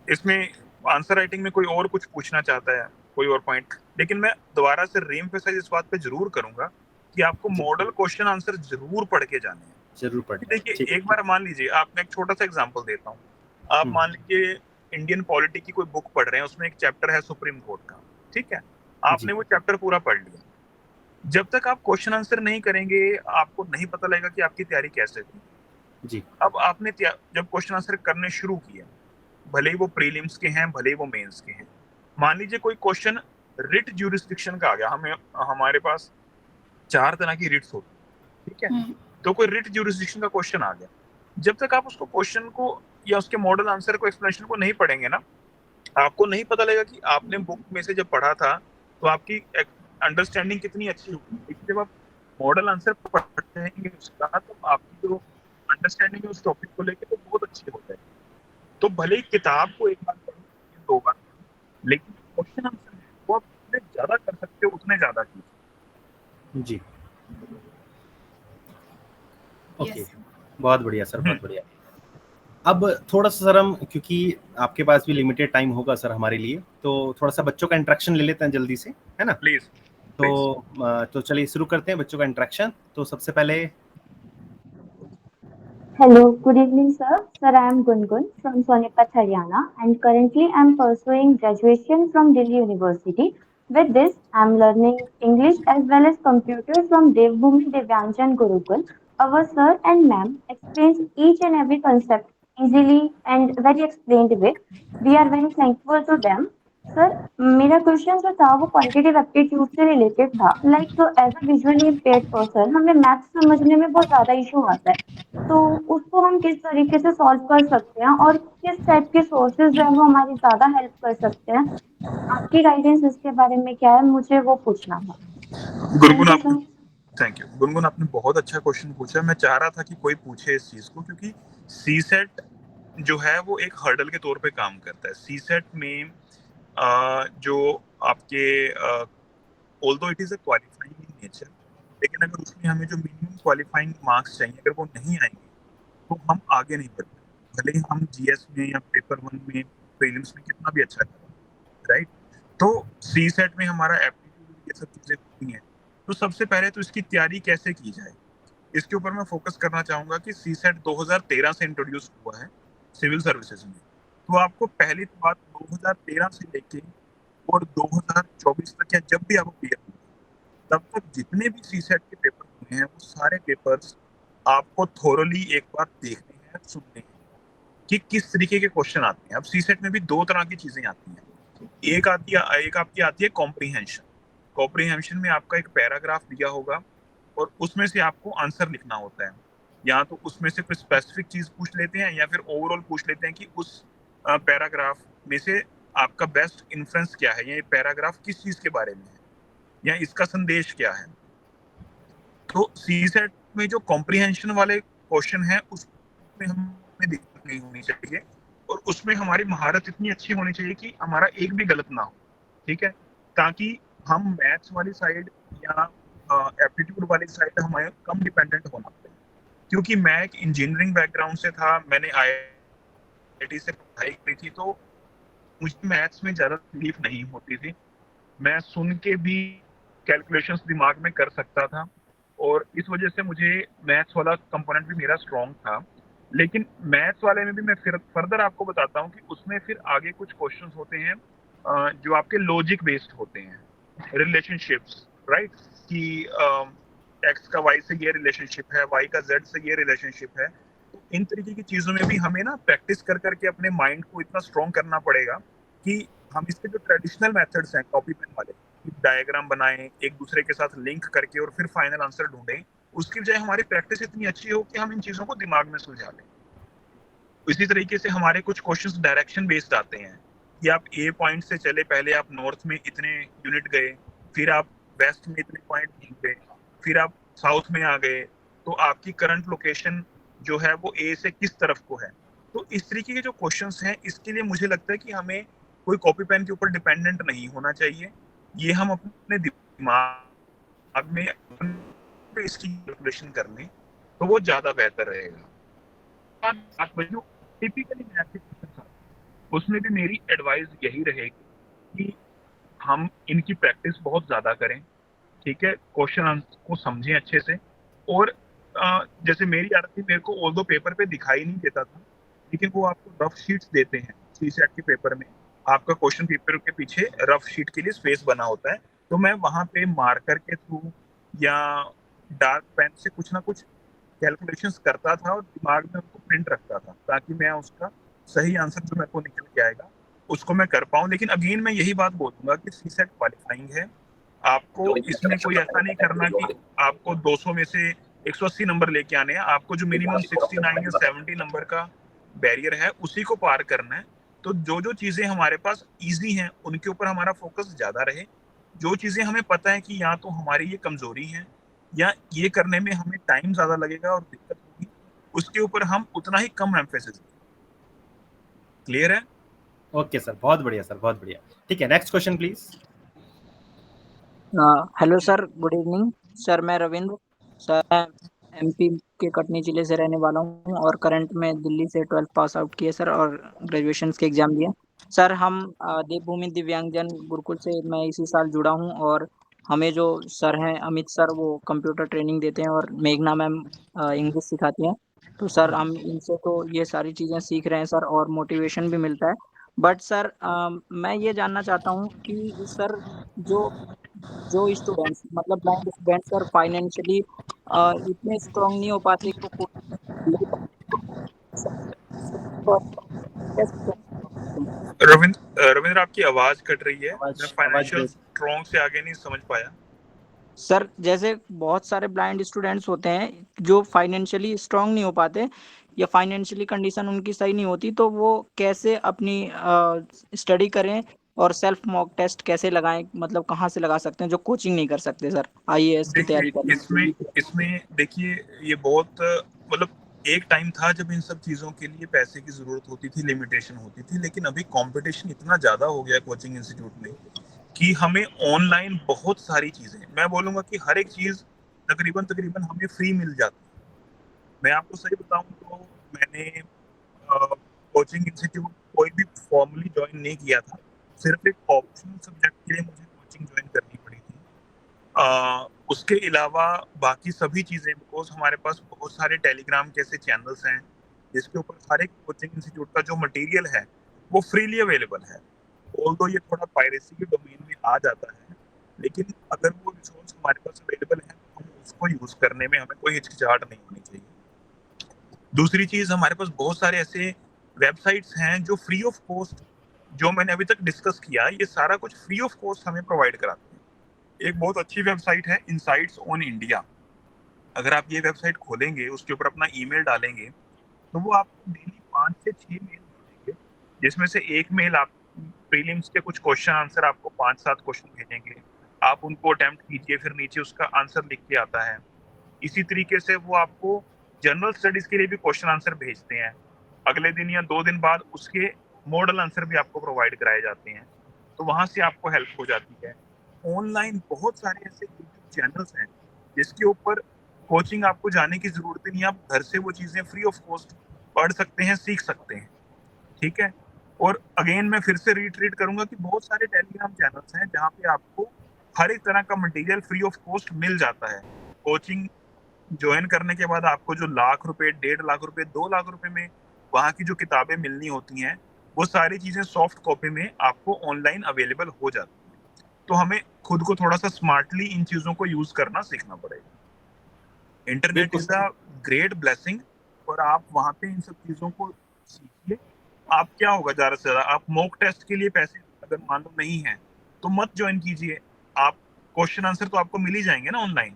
इसमें आंसर राइटिंग में कोई और कुछ पूछना चाहता है, कोई और पॉइंट, लेकिन मैं दोबारा से रीएम्फसाइज इस बात पे जरूर करूंगा कि आपको जी मॉडल क्वेश्चन आंसर जरूर पढ़ के जाने हैं। जरूर पढ़ना। देखिए ठीक एक बार मान लीजिए, आप मैं एक छोटा सा एग्जांपल देता हूँ। आप मान लीजिए इंडियन पॉलिटी की कोई बुक पढ़ रहे हैं, उसमें एक चैप्टर है सुप्रीम कोर्ट का, ठीक है, आपने जी वो चैप्टर पूरा पढ़ लिया। जब तक आप क्वेश्चन आंसर नहीं करेंगे, आपको नहीं पता लगेगा कि आपकी तैयारी कैसे थी। जी अब आपने जब क्वेश्चन आंसर करने शुरू किए, भले ही वो प्रीलिम्स के हैं, भले ही वो मेंस के हैं, मान लीजिए कोई क्वेश्चन रिट ज्यूरिसडिक्शन का आ गया, हमारे पास 4 तरह की रिट्स होती है, ठीक है, हम्म, तो कोई रिट ज्यूरिसडिक्शन का क्वेश्चन आ गया, जब तक आप उसको क्वेश्चन को या उसके मॉडल आंसर को, एक्सप्लेनेशन को नहीं पढ़ेंगे ना, आपको नहीं पता लगेगा कि आपने बुक में से जब पढ़ा था तो आपकी अंडरस्टैंडिंग कितनी अच्छी होगी। लेकिन जब आप मॉडल आंसर पढ़ते हैं उसका, तो आपकी जो अंडरस्टैंडिंग है उस टॉपिक को लेकर, तो बहुत अच्छी हो जाएगी। तो भले ही किताब को एक बार पढ़ो, 2 बार पढ़ो, लेकिन क्वेश्चन आंसर है वो आप जितने ज्यादा कर सकते हो उतने ज्यादा कीजिए। जी ओके, yes. बहुत बढ़िया सर, बहुत बढ़िया। अब थोड़ा सा सर हम, क्योंकि आपके पास भी लिमिटेड टाइम होगा सर हमारे लिए, तो थोड़ा सा बच्चों का इंटरेक्शन ले लेते हैं जल्दी से, है ना? प्लीज तो चलिए शुरू करते हैं बच्चों का इंटरेक्शन। तो सबसे पहले Hello, good evening, sir. Sir, I am Gungun from Sonipat, Haryana, and currently I am pursuing graduation from Delhi University. With this, I am learning English as well as computer from Devbhoomi Devyanjan Gurukul. Our sir and ma'am explains each and every concept easily and very explained way. We are very thankful to them. Sir, मेरा क्वेश्चन जो था वो क्वांटिटेटिव एप्टीट्यूड से रिलेटेड था। Like as a visually impaired person हमें मैथ्स समझने में बहुत ज्यादा इशू आता है, तो उसको हम किस तरीके से सॉल्व कर सकते हैं और किस टाइप के सोर्सेज जो है वो हमारी ज्यादा हेल्प कर सकते हैं। आपकी गाइडेंस इसके बारे में क्या है, मुझे वो पूछना था। गुनगुन, थैंक यू आपने सर। थैंक यू गुनगुन, आपने बहुत अच्छा क्वेश्चन पूछा। मैं चाह रहा था कि कोई पूछे इस चीज को, क्योंकि सी सेट जो है वो एक हर्डल के तौर पे काम करता है। सी सेट में जो आपके although it is a qualifying in nature, लेकिन अगर उसमें हमें जो मिनिमम क्वालिफाइंग मार्क्स चाहिए अगर वो नहीं आएंगे तो हम आगे नहीं बढ़ पाएंगे, भले ही हम जीएस में या पेपर 1 में, प्रीलिम्स में कितना भी अच्छा करें, राइट। तो सी सेट में हमारा एप्टीट्यूड, ये सब चीजें होती हैं। तो सबसे पहले तो इसकी तैयारी कैसे की जाए, इसके ऊपर मैं फोकस करना चाहूंगा कि सी सेट 2013 से इंट्रोड्यूस हुआ है सिविल सर्विसेज में। तो आपको पहली तो बात 2013 से लेके और 2024 तक, या जब भी आप क्लियर होंगे तब तक जितने भी सी सेट के पेपर हुए हैं वो सारे पेपर्स आपको थोरली एक बार देखने हैं, सुनने हैं कि किस तरीके के क्वेश्चन आते हैं। अब सी सेट में भी 2 तरह की चीजें आती हैं। एक आपकी आती है कॉम्प्रीहेंशन। कॉम्प्रीहेंशन में आपका एक पैराग्राफ दिया होगा और उसमें से आपको आंसर लिखना होता है। या तो उसमें से कोई स्पेसिफिक चीज पूछ लेते हैं या फिर ओवरऑल पूछ लेते हैं कि उस पैराग्राफ में से आपका बेस्ट इन्फ्रेंस क्या है, या ये पैराग्राफ किस चीज के बारे में है, या इसका संदेश क्या है। तो सी सेट में जो कॉम्प्रीहेंशन वाले क्वेश्चन है उसमें हमें दिक्कत नहीं होनी चाहिए, और उसमें हमारी महारत इतनी अच्छी होनी चाहिए कि हमारा एक भी गलत ना हो, ठीक है, ताकि हम मैथ्स वाली साइड या एप्टीट्यूड वाली साइड हमारे कम डिपेंडेंट होना पड़े। क्योंकि मैं एक इंजीनियरिंग बैकग्राउंड से था, मैंने आईआईटी से पढ़ाई की थी, तो मुझे मैथ्स में ज्यादा तकलीफ नहीं होती थी। मैं सुन के भी कैलकुलेशंस दिमाग में कर सकता था, और इस वजह से मुझे मैथ्स वाला कंपोनेंट भी मेरा स्ट्रॉन्ग था। लेकिन मैथ्स वाले में भी मैं फिर फर्दर आपको बताता हूँ कि उसमें फिर आगे कुछ क्वेश्चंस होते हैं जो आपके लॉजिक बेस्ड होते हैं, रिलेशनशिप्स, राइट, कि एक्स का वाई से ये रिलेशनशिप है, वाई का जेड से ये रिलेशनशिप है। तो इन तरीके की चीजों में भी हमें ना प्रैक्टिस कर करके अपने माइंड को इतना स्ट्रॉन्ग करना पड़ेगा कि हम इसके जो ट्रेडिशनल मेथड्स हैं कॉपी पेन वाले, डायग्राम बनाएं एक दूसरे के साथ लिंक करके और फिर फाइनल आंसर ढूंढें, उसकी बजाय हमारी प्रैक्टिस इतनी अच्छी हो कि हम इन चीजों को दिमाग में सुलझा लें। इसी तरीके से हमारे कुछ क्वेश्चंस डायरेक्शन बेस्ड आते हैं कि आप ए पॉइंट से चले, पहले आप नॉर्थ में इतने यूनिट गए, फिर आप वेस्ट में इतने पॉइंट गए, फिर आप साउथ में आ गए, तो आपकी करंट लोकेशन जो है वो ए से किस तरफ को है। तो इस तरीके के जो क्वेश्चंस हैं, इसके लिए मुझे लगता है कि हमें कोई कॉपी पेन के ऊपर डिपेंडेंट नहीं होना चाहिए। ये हम अपने दिमाग में इसकी कैलकुलेशन कर लें तो वो ज्यादा बेहतर रहेगा। टिपिकली उसमें भी मेरी एडवाइस यही रहेगी कि हम इनकी प्रैक्टिस बहुत ज्यादा करें, ठीक है, क्वेश्चन आंसर को समझें अच्छे से, और जैसे मेरी आदत थी, मेरे को ऑल्दो पेपर पे दिखाई नहीं देता था, लेकिन वो आपको रफ शीट्स देते हैं सीसेट के पेपर में, आपका क्वेश्चन पेपर के पीछे रफ शीट के लिए स्पेस बना होता है, तो मैं वहां पे मार्कर के थ्रू या डार्क पेन से कुछ ना कुछ कैलकुलेशंस करता था और दिमाग में उसको प्रिंट रखता था, ताकि मैं उसका सही आंसर जो मेरे को निकल के आएगा उसको मैं कर पाऊं। लेकिन अगेन मैं यही बात बोलूंगा कि सीसेट क्वालिफाइंग है, आपको इसमें कोई ऐसा नहीं करना कि आपको 200 में से 180 नंबर लेके आने हैं, आपको जो मिनिमम 69 या 70 नंबर का बैरियर है उसी को पार करना है। तो जो जो चीजें हमारे पास इजी हैं उनके ऊपर हमारा फोकस ज्यादा रहे, जो चीजें हमें पता है कि या तो हमारी ये कमजोरी है या ये करने में हमें टाइम ज्यादा लगेगा और दिक्कत होगी, उसके ऊपर हम उतना ही कम एम्फेसिस दें। क्लियर है? ओके सर, बहुत बढ़िया सर, बहुत बढ़िया। ठीक है, next question please. Hello sir, good evening sir. मैं रविंद्र सर, मैं एमपी के कटनी जिले से रहने वाला हूँ और करंट में दिल्ली से 12th पास आउट किए सर और ग्रेजुएशन के एग्जाम दिए सर। हम देवभूमि दिव्यांगजन गुरुकुल से मैं इसी साल जुड़ा हूँ और हमें जो सर हैं अमित सर, वो कंप्यूटर ट्रेनिंग देते हैं और मेघना मैम इंग्लिश सिखाती हैं। तो सर हम इनसे तो ये सारी चीज़ें सीख रहे हैं सर और मोटिवेशन भी मिलता है। बट सर मैं ये जानना चाहता हूँ कि सर जो जो स्टूडेंट्स मतलब ब्लाइंड स्टूडेंट्स सर फाइनेंशियली इतने स्ट्रांग नहीं हो पाते तो रविंद्र आपकी आवाज कट रही है, मैं फाइनेंशियल आवाज स्ट्रॉन्ग से आगे नहीं समझ पाया। सर जैसे बहुत सारे ब्लाइंड स्टूडेंट्स होते हैं जो फाइनेंशियली स्ट्रांग नहीं हो पाते या फाइनेंशियली कंडीशन उनकी सही नहीं होती, तो वो कैसे अपनी स्टडी करें और सेल्फ मॉक टेस्ट कैसे लगाएं, मतलब कहाँ से लगा सकते हैं जो कोचिंग नहीं कर सकते सर आईएएस की तैयारी देखिए करने इसमें देखिए ये बहुत मतलब एक टाइम था जब इन सब चीजों के लिए पैसे की जरूरत होती थी, लिमिटेशन होती थी, लेकिन अभी कंपटीशन इतना ज्यादा हो गया कोचिंग इंस्टीट्यूट में कि हमें ऑनलाइन बहुत सारी चीजें, मैं बोलूंगा कि हर एक चीज तकरीबन हमें फ्री मिल जाती है। मैं आपको सही बताऊं तो मैंने कोचिंग इंस्टीट्यूट कोई भी फॉर्मली ज्वाइन नहीं किया था, सिर्फ एक ऑप्शनल सब्जेक्ट के लिए मुझे कोचिंग ज्वाइन करनी पड़ी थी। उसके अलावा बाकी सभी चीज़ें, बिकॉज हमारे पास बहुत सारे टेलीग्राम जैसे चैनल्स हैं जिसके ऊपर हर एक कोचिंग इंस्टीट्यूट का जो मटेरियल है वो फ्रीली अवेलेबल है। ऑल्दो ये थोड़ा पायरेसी के डोमेन में आ जाता है, लेकिन अगर वो रिसोर्स हमारे पास अवेलेबल है तो हम उसको यूज़ करने में हमें कोई हिचकिचाहट नहीं होनी चाहिए। दूसरी चीज़, हमारे पास बहुत सारे ऐसे वेबसाइट्स हैं जो फ्री ऑफ कॉस्ट, जो मैंने अभी तक डिस्कस किया, ये सारा कुछ फ्री ऑफ कॉस्ट हमें प्रोवाइड कराते हैं। एक बहुत अच्छी वेबसाइट है इनसाइट्स ऑन इंडिया। अगर आप ये वेबसाइट खोलेंगे, उसके ऊपर अपना ईमेल डालेंगे, तो वो आपको डेली 5 से 6 मेल भेजेंगे, जिसमें से एक मेल आप प्रीलिम्स के कुछ क्वेश्चन आंसर, आपको 5-7 क्वेश्चन भेजेंगे, आप उनको अटेम्प्ट कीजिए, फिर नीचे उसका आंसर लिख के आता है। इसी तरीके से वो आपको जनरल स्टडीज के लिए भी क्वेश्चन आंसर भेजते हैं। अगले दिन या 2 दिन बाद उसके मॉडल आंसर भी आपको प्रोवाइड कराए जाते हैं, तो वहां से आपको हेल्प हो जाती है। ऑनलाइन बहुत सारे ऐसे यूट्यूब चैनल्स हैं जिसके ऊपर कोचिंग आपको जाने की जरूरत नहीं है, आप घर से वो चीजें फ्री ऑफ कॉस्ट पढ़ सकते हैं, सीख सकते हैं। ठीक है। और अगेन मैं फिर से रिट्रीट करूंगा कि बहुत सारे टेलीग्राम चैनल्स हैं जहाँ पे आपको हर एक तरह का मटेरियल फ्री ऑफ कॉस्ट मिल जाता है। कोचिंग ज्वाइन करने के बाद आपको जो लाख रुपए, 1.5 लाख रुपए, 2 लाख रुपए में वहाँ की जो किताबें मिलनी होती हैं, वो सारी चीजें सॉफ्ट कॉपी में आपको ऑनलाइन अवेलेबल हो जाती है। तो हमें खुद को थोड़ा सा स्मार्टली इन चीजों को यूज करना सीखना पड़ेगा। Internet is a great blessing, और आप वहाँ पे इन सब चीजों को सीखिए। आप क्या होगा, ज्यादा से ज्यादा आप मॉक टेस्ट के लिए पैसे अगर मान लो नहीं है तो मत ज्वाइन कीजिए। आप क्वेश्चन आंसर तो आपको मिल ही जाएंगे ना ऑनलाइन,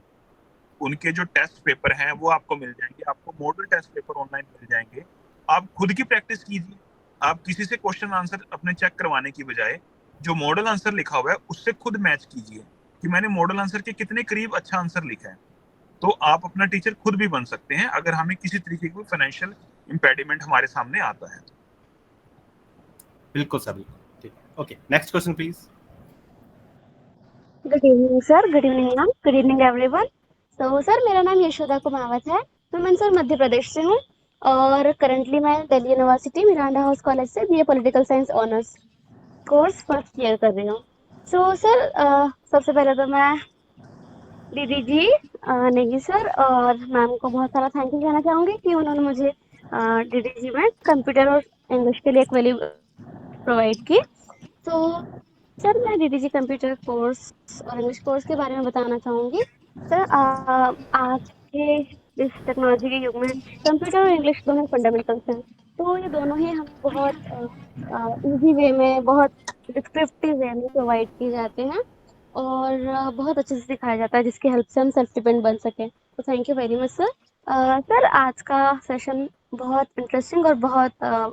उनके जो टेस्ट पेपर हैं वो आपको मिल जाएंगे, आपको मॉडल टेस्ट पेपर ऑनलाइन मिल जाएंगे। आप खुद की प्रैक्टिस कीजिए। आप किसी से क्वेश्चन आंसर अपने चेक करवाने की बजाय जो मॉडल आंसर लिखा हुआ है उससे खुद मैच कीजिए कि मैंने मॉडल आंसर के कितने करीब अच्छा आंसर लिखा है। तो आप अपना टीचर खुद भी बन सकते हैं अगर हमें किसी तरीके की फाइनेंशियल इम्पेडिमेंट हमारे सामने आता है। बिल्कुल सर, ठीक है। Okay, next question please. Good evening sir, good evening ma'am, good evening everyone. तो सर मेरा नाम यशोदा कुमावत है, तो मैं सर मध्य प्रदेश से हूँ और करंटली मैं Delhi university Miranda house college से BA political science honours course first year कर रही हूँ। सो सर सबसे पहले तो मैं दीदी जी नेगी सर और मैम को बहुत सारा थैंक यू कहना चाहूँगी कि उन्होंने मुझे डीडीजी में कंप्यूटर और इंग्लिश के लिए एक वैल्यू प्रोवाइड की। तो सर मैं डीडीजी कंप्यूटर कोर्स और इंग्लिश कोर्स के बारे में बताना चाहूँगी। सर आज के इस टेक्नोलॉजी के युग में कंप्यूटर और इंग्लिश दोनों फंडामेंटल्स हैं, तो ये दोनों ही हमें बहुत ईजी वे में, बहुत डिस्क्रिप्टिव वे में प्रोवाइड किए जाते हैं और बहुत अच्छे से सिखाया जाता है जिसकी हेल्प से हम सेल्फ डिपेंड बन सकें। तो thank you very much sir. Sir आज का सेशन बहुत इंटरेस्टिंग और बहुत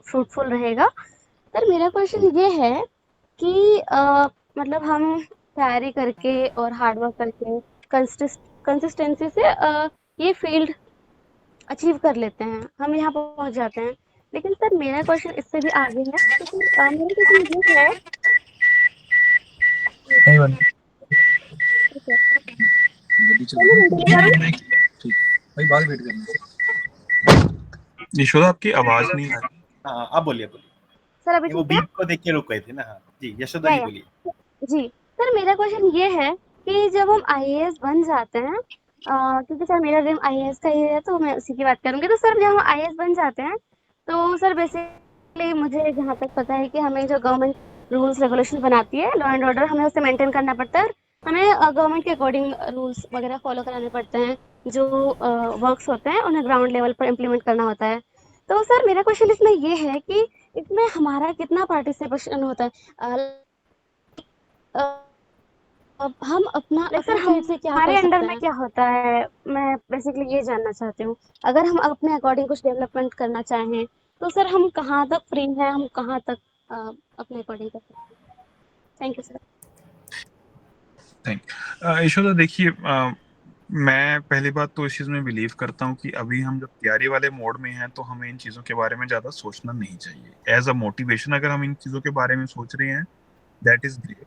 फ्रूटफुल रहेगा। सर मेरा क्वेश्चन ये है कि मतलब हम तैयारी करके और हार्ड वर्क करके कंसिस्टेंसी से ये फील्ड अचीव कर लेते हैं, हम यहाँ पहुँच जाते हैं। लेकिन सर मेरा क्वेश्चन इससे भी आगे है क्योंकि मेरा क्वेश्चन ये है ठीक है, ठीक भाई, बात वेट करना। यशोदा आपकी आवाज नहीं आ रही। हाँ आप बोलिए बोलिए। सर अभी वो ठीक है? बीप को देख के रुक गए थे ना। हाँ जी यशोदा जी बोलिए। जी सर मेरा क्वेश्चन ये है कि जब हम आईएएस बन जाते हैं, क्योंकि सर मेरा ड्रीम आईएएस का ही है तो मैं उसी की बात करूंगी। तो सर जब हम आईएएस बन जाते हैं तो सर बेसिकली मुझे जहाँ तक पता है कि हमें जो गवर्नमेंट रूल्स रेगुलेशन बनाती है, लॉ एंड ऑर्डर, हमें उसे मेंटेन करना पड़ता है। हमें गवर्नमेंट के अकॉर्डिंग रूल्स वगैरह फॉलो कराने पड़ते हैं। जो वर्क्स होते हैं उन्हें ग्राउंड लेवल पर इम्प्लीमेंट करना होता है। तो सर मेरा क्वेश्चन इसमें ये है कि इसमें हमारा कितना पार्टिसिपेशन होता है? अब हम अपना सर साइड से क्या हमारे कर अंडर सकते में हैं? क्या होता है, मैं बेसिकली ये जानना चाहती हूँ। अगर हम अपने अकॉर्डिंग कुछ डेवलपमेंट करना चाहें तो सर हम कहाँ तक फ्री हैं, हम कहाँ तक अपने अकॉर्डिंग कर सकते हैं? Thank you sir. Thank Yashoda, देखिए मैं पहली बात तो इस चीज़ में बिलीव करता हूँ कि अभी हम जब तैयारी वाले मोड में हैं तो हमें इन चीज़ों के बारे में ज़्यादा सोचना नहीं चाहिए। एज अ मोटिवेशन अगर हम इन चीज़ों के बारे में सोच रहे हैं दैट इज़ ग्रेट,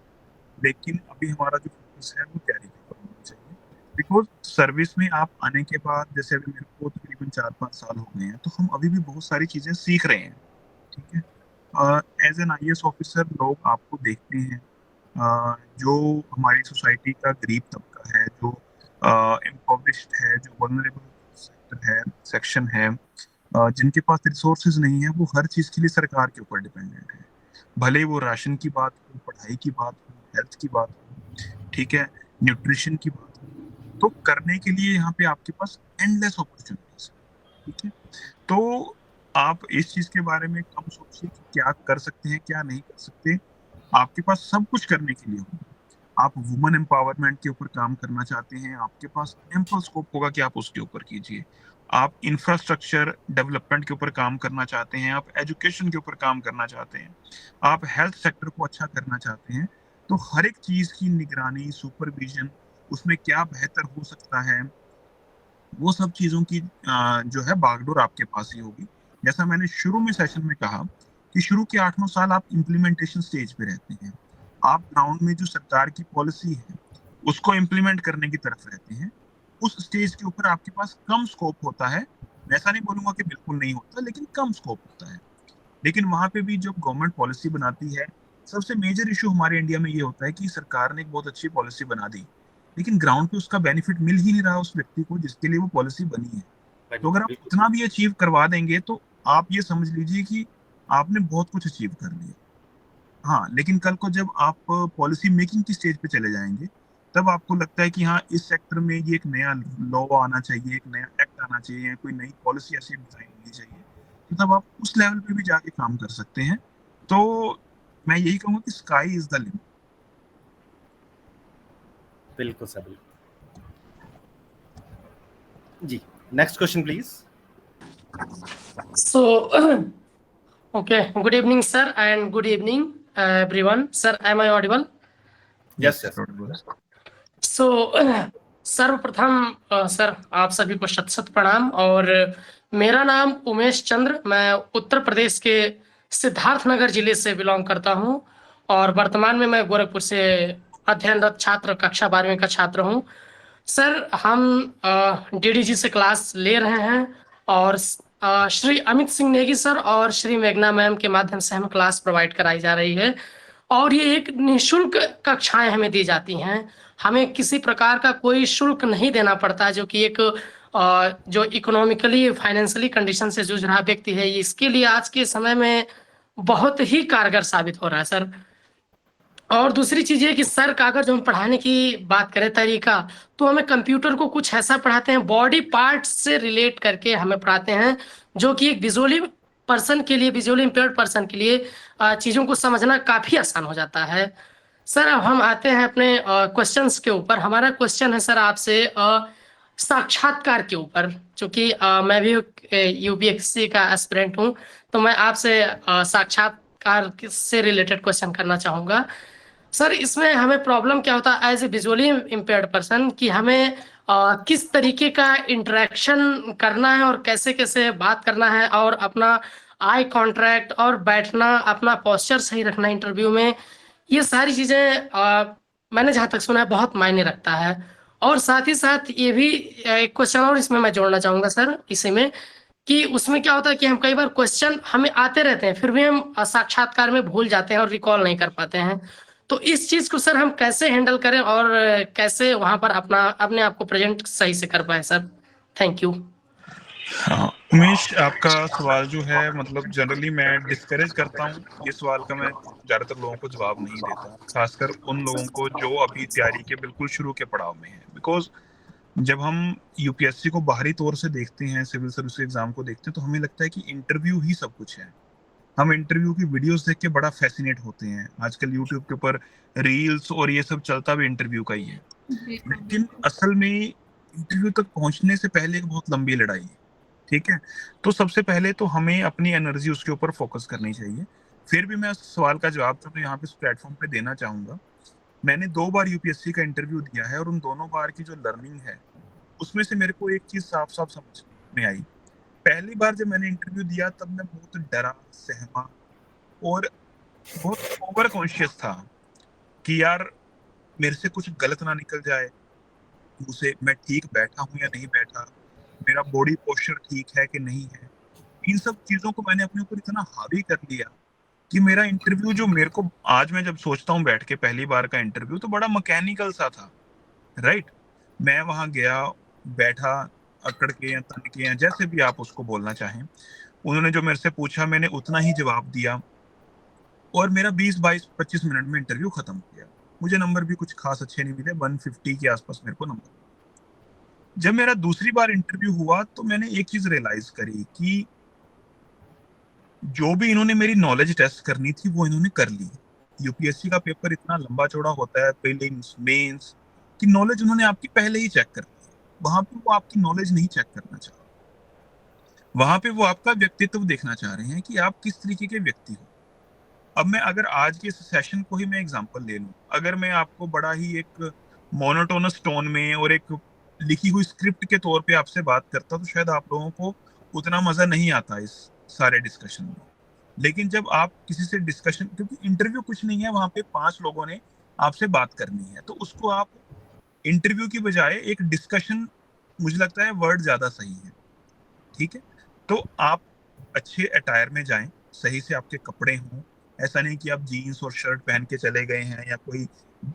लेकिन अभी हमारा जो फोकस है वो तैयारी के ऊपर होना चाहिए। बिकॉज सर्विस में आप आने के बाद, जैसे अभी मेरे को तकरीबन 4-5 साल हो गए हैं, तो हम अभी भी बहुत सारी चीज़ें सीख रहे हैं। ठीक है, एज एन आईएएस ऑफिसर लोग आपको देखते हैं, जो हमारी सोसाइटी का गरीब तबका है, जो इम्पोवरिश्ड है, जो वल्नरेबल सेक्शन है, जिनके पास रिसोर्सेज नहीं है, वो हर चीज़ के लिए सरकार के ऊपर डिपेंडेंट है। भले ही वो राशन की बात हो, पढ़ाई की बात हो, हेल्थ की बात हो, ठीक है, न्यूट्रिशन की बात हो, तो करने के लिए यहाँ पे आपके पास एंडलेस अपॉर्चुनिटीज है। ठीक है, तो आप इस चीज के बारे में कम सोचिए कि क्या कर सकते हैं क्या नहीं कर सकते। आपके पास सब कुछ करने के लिए होगा। आप वुमेन एम्पावरमेंट के ऊपर काम करना चाहते हैं, आपके पास एम्पल स्कोप होगा कि आप उसके ऊपर कीजिए। आप इंफ्रास्ट्रक्चर डेवलपमेंट के ऊपर काम करना चाहते हैं, आप एजुकेशन के ऊपर काम करना चाहते हैं, आप हेल्थ सेक्टर को अच्छा करना चाहते हैं, तो हर एक चीज की निगरानी, सुपरविजन, उसमें क्या बेहतर हो सकता है, वो सब चीजों की जो है बागडोर आपके पास ही होगी। जैसा मैंने शुरू में सेशन में कहा कि शुरू के 8-9 साल आप इम्प्लीमेंटेशन स्टेज पे रहते हैं। आप ग्राउंड में जो सरकार की पॉलिसी है उसको इम्प्लीमेंट करने की तरफ रहते हैं। उस स्टेज के ऊपर आपके पास कम स्कोप होता है। मैं ऐसा नहीं बोलूंगा कि बिल्कुल नहीं होता, लेकिन कम स्कोप होता है। लेकिन वहां पे भी जब गवर्नमेंट पॉलिसी बनाती है, सबसे मेजर इशू हमारे इंडिया में ये होता है कि सरकार ने एक बहुत अच्छी पॉलिसी बना दी, लेकिन ग्राउंड पे उसका बेनिफिट मिल ही नहीं रहा उस व्यक्ति को जिसके लिए वो पॉलिसी बनी है। तो अगर आप इतना भी अचीव करवा देंगे तो आप ये समझ लीजिए कि आपने बहुत कुछ अचीव कर लिया। हाँ, लेकिन कल को जब आप पॉलिसी मेकिंग की स्टेज पे चले जाएंगे, तब आपको लगता है कि हाँ, इस सेक्टर में ये एक नया लॉ आना चाहिए, एक नया एक्ट आना चाहिए, कोई नई पॉलिसी ऐसी डिजाइन होनी चाहिए, तो तब आप उस लेवल पे भी जाके काम कर सकते हैं। तो मैं यही कहूँगा कि स्काई इज द लिमिट। बिल्कुल सर, बिल्कुल जी। Next question please. So, okay, good evening, sir, and good evening, everyone. Sir, am I audible? Yes, yes. So, सर्वप्रथम सर आप सभी को शत शत प्रणाम। और मेरा नाम उमेश चंद्र, मैं उत्तर प्रदेश के सिद्धार्थनगर जिले से बिलोंग करता हूं और वर्तमान में मैं गोरखपुर से अध्ययनरत छात्र, कक्षा 12वीं का छात्र हूं। सर हम डीडीजी से क्लास ले रहे हैं और श्री अमित सिंह नेगी सर और श्री मेघना मैम के माध्यम से हम क्लास प्रोवाइड कराई जा रही है। और ये एक निःशुल्क कक्षाएं हमें दी जाती हैं। हमें किसी प्रकार का कोई शुल्क नहीं देना पड़ता, जो कि एक जो इकोनॉमिकली फाइनेंशियली कंडीशन से जूझ रहा व्यक्ति है, इसके लिए आज के समय में बहुत ही कारगर साबित हो रहा है सर। और दूसरी चीज ये कि सर का अगर जो हम पढ़ाने की बात करें तरीका, तो हमें कंप्यूटर को कुछ ऐसा पढ़ाते हैं, बॉडी पार्ट्स से रिलेट करके हमें पढ़ाते हैं, जो कि एक विजुअली पर्सन के लिए, विजुअली इम्पेयर्ड पर्सन के लिए चीजों को समझना काफी आसान हो जाता है। सर अब हम आते हैं अपने क्वेश्चंस के ऊपर। हमारा क्वेश्चन है सर आपसे साक्षात्कार के ऊपर, क्योंकि मैं भी यूपीएससी का एस्पिरेंट हूँ, तो मैं आपसे साक्षात्कार से रिलेटेड क्वेश्चन करना चाहूँगा। सर इसमें हमें प्रॉब्लम क्या होता है as a visually impaired person, कि हमें किस तरीके का इंटरेक्शन करना है और कैसे कैसे बात करना है, और अपना आई कॉन्ट्रैक्ट और बैठना, अपना पोस्चर सही रखना इंटरव्यू में, ये सारी चीज़ें मैंने जहाँ तक सुना है बहुत मायने रखता है। और साथ ही साथ ये भी एक क्वेश्चन और इसमें मैं जोड़ना चाहूँगा सर इसी में, कि उसमें क्या होता है कि हम कई बार क्वेश्चन हमें आते रहते हैं, फिर भी हम साक्षात्कार में भूल जाते हैं और रिकॉल नहीं कर पाते हैं। तो इस चीज को सर हम कैसे हैंडल करें और कैसे वहां पर अपने आप को प्रेजेंट सही से कर पाए सर? Thank you. हाँ उमेश, आपका सवाल जो है मतलब जनरली मैं डिस्करेज करता हूँ, ये सवाल का मैं ज्यादातर लोगों को जवाब नहीं देता, खासकर उन लोगों को जो अभी तैयारी के बिल्कुल शुरू के पड़ाव में है। बिकॉज जब हम यूपीएससी को बाहरी तौर से देखते हैं, सिविल सर्विस एग्जाम को देखते हैं, तो हमें लगता है कि इंटरव्यू ही सब कुछ है। हम इंटरव्यू की वीडियोस देख के बड़ा फैसिनेट होते हैं। आजकल यूट्यूब के ऊपर रील्स और ये सब चलता भी इंटरव्यू का ही है, लेकिन असल में इंटरव्यू तक पहुंचने से पहले एक बहुत लंबी लड़ाई है। ठीक है, तो सबसे पहले तो हमें अपनी एनर्जी उसके ऊपर फोकस करनी चाहिए। फिर भी मैं उस सवाल का जवाब तो यहाँ पे इस प्लेटफॉर्म पे देना चाहूंगा। मैंने 2 बार यूपीएससी का इंटरव्यू दिया है, और उन दोनों बार की जो लर्निंग है उसमें से मेरे को एक चीज साफ साफ समझ में आई। पहली बार जब मैंने इंटरव्यू दिया तब मैं बहुत डरा, सहमा और बहुत ओवर कॉन्शियस था कि यार मेरे से कुछ गलत ना निकल जाए, उसे मैं ठीक बैठा हूँ या नहीं बैठा, मेरा बॉडी पोस्चर ठीक है कि नहीं है। इन सब चीजों को मैंने अपने ऊपर इतना हावी कर लिया कि मेरा इंटरव्यू, जो मेरे को आज मैं जब सोचता हूँ बैठ के पहली बार का इंटरव्यू, तो बड़ा मैकेनिकल सा था। राइट, मैं वहां गया, बैठा, अकड़ के या तन के या जैसे भी आप उसको बोलना चाहें, उन्होंने जो मेरे से पूछा मैंने उतना ही जवाब दिया, और मेरा 20-22-25 मिनट में इंटरव्यू खत्म किया। मुझे नंबर भी कुछ खास अच्छे नहीं मिले, 150 के आसपास मेरे को नंबर। जब मेरा दूसरी बार इंटरव्यू हुआ तो मैंने एक चीज रियलाइज करी कि जो भी इन्होंने मेरी नॉलेज टेस्ट करनी थी वो इन्होंने कर ली। यूपीएससी का पेपर इतना लंबा चौड़ा होता है, प्रीलिम्स, मेंस की नॉलेज उन्होंने आपकी पहले ही चेक कर ली। वहां पे वो आपकी नॉलेज नहीं चेक करना चाह रहे, वहां पे वो आपका व्यक्तित्व देखना चाह रहे हैं कि आप किस तरीके के व्यक्ति हो। अब मैं अगर आज के इस सेशन को ही मैं एग्जांपल ले लूं, अगर मैं आपको बड़ा ही एक मोनोटोनस टोन में और एक लिखी हुई स्क्रिप्ट के तौर पे आपसे बात करता, तो शायद आप लोगों को उतना मजा नहीं आता इस सारे डिस्कशन में। लेकिन जब आप किसी से डिस्कशन, क्योंकि इंटरव्यू कुछ नहीं है, वहां पे 5 लोगों ने आपसे बात करनी है, तो उसको आप इंटरव्यू की बजाय एक डिस्कशन, मुझे लगता है वर्ड ज्यादा सही है। ठीक है, तो आप अच्छे अटायर में जाएं, सही से आपके कपड़े हों। ऐसा नहीं कि आप जीन्स और शर्ट पहन के चले गए हैं या कोई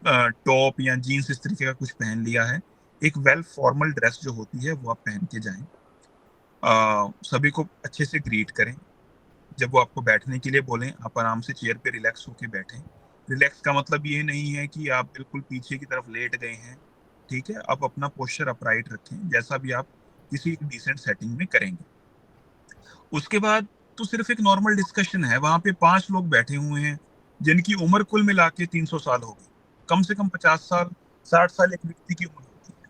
टॉप या जीन्स इस तरीके का कुछ पहन लिया है। एक वेल फॉर्मल ड्रेस जो होती है वो आप पहन के जाएं। सभी को अच्छे से ग्रीट करें। जब वो आपको बैठने के लिए बोलें, आप आराम से चेयर पे रिलैक्स होके बैठें। रिलैक्स का मतलब ये नहीं है कि आप बिल्कुल पीछे की तरफ लेट गए हैं। ठीक है, आप अपना पोस्चर अपराइट रखें, जैसा भी आप किसी डिसेंट सेटिंग में करेंगे। उसके बाद तो सिर्फ एक नॉर्मल डिस्कशन है। वहां पे 5 लोग बैठे हुए हैं जिनकी उम्र कुल मिला के 300 साल होगी। कम से कम 50 साल 60 साल एक व्यक्ति की उम्र होती है।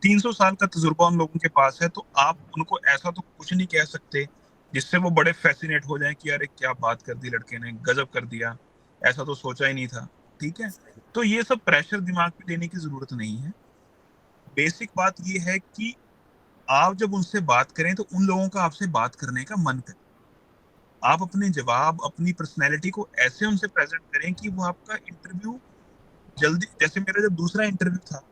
300 साल का तजुर्बा उन लोगों के पास है, तो आप उनको ऐसा तो कुछ नहीं कह सकते जिससे वो बड़े फैसिनेट हो जाएं कि अरे क्या बात कर दी लड़के ने, गजब कर दिया, ऐसा तो सोचा ही नहीं था। ठीक है, तो ये सब प्रेशर दिमाग पे लेने की जरूरत नहीं है। बेसिक बात ये है कि आप जब उनसे बात करें तो उन लोगों का आपसे बात करने का मन करे। आप अपने जवाब, अपनी पर्सनैलिटी को ऐसे उनसे प्रेजेंट करें कि वो आपका इंटरव्यू जल्दी, जैसे मेरा जब दूसरा इंटरव्यू था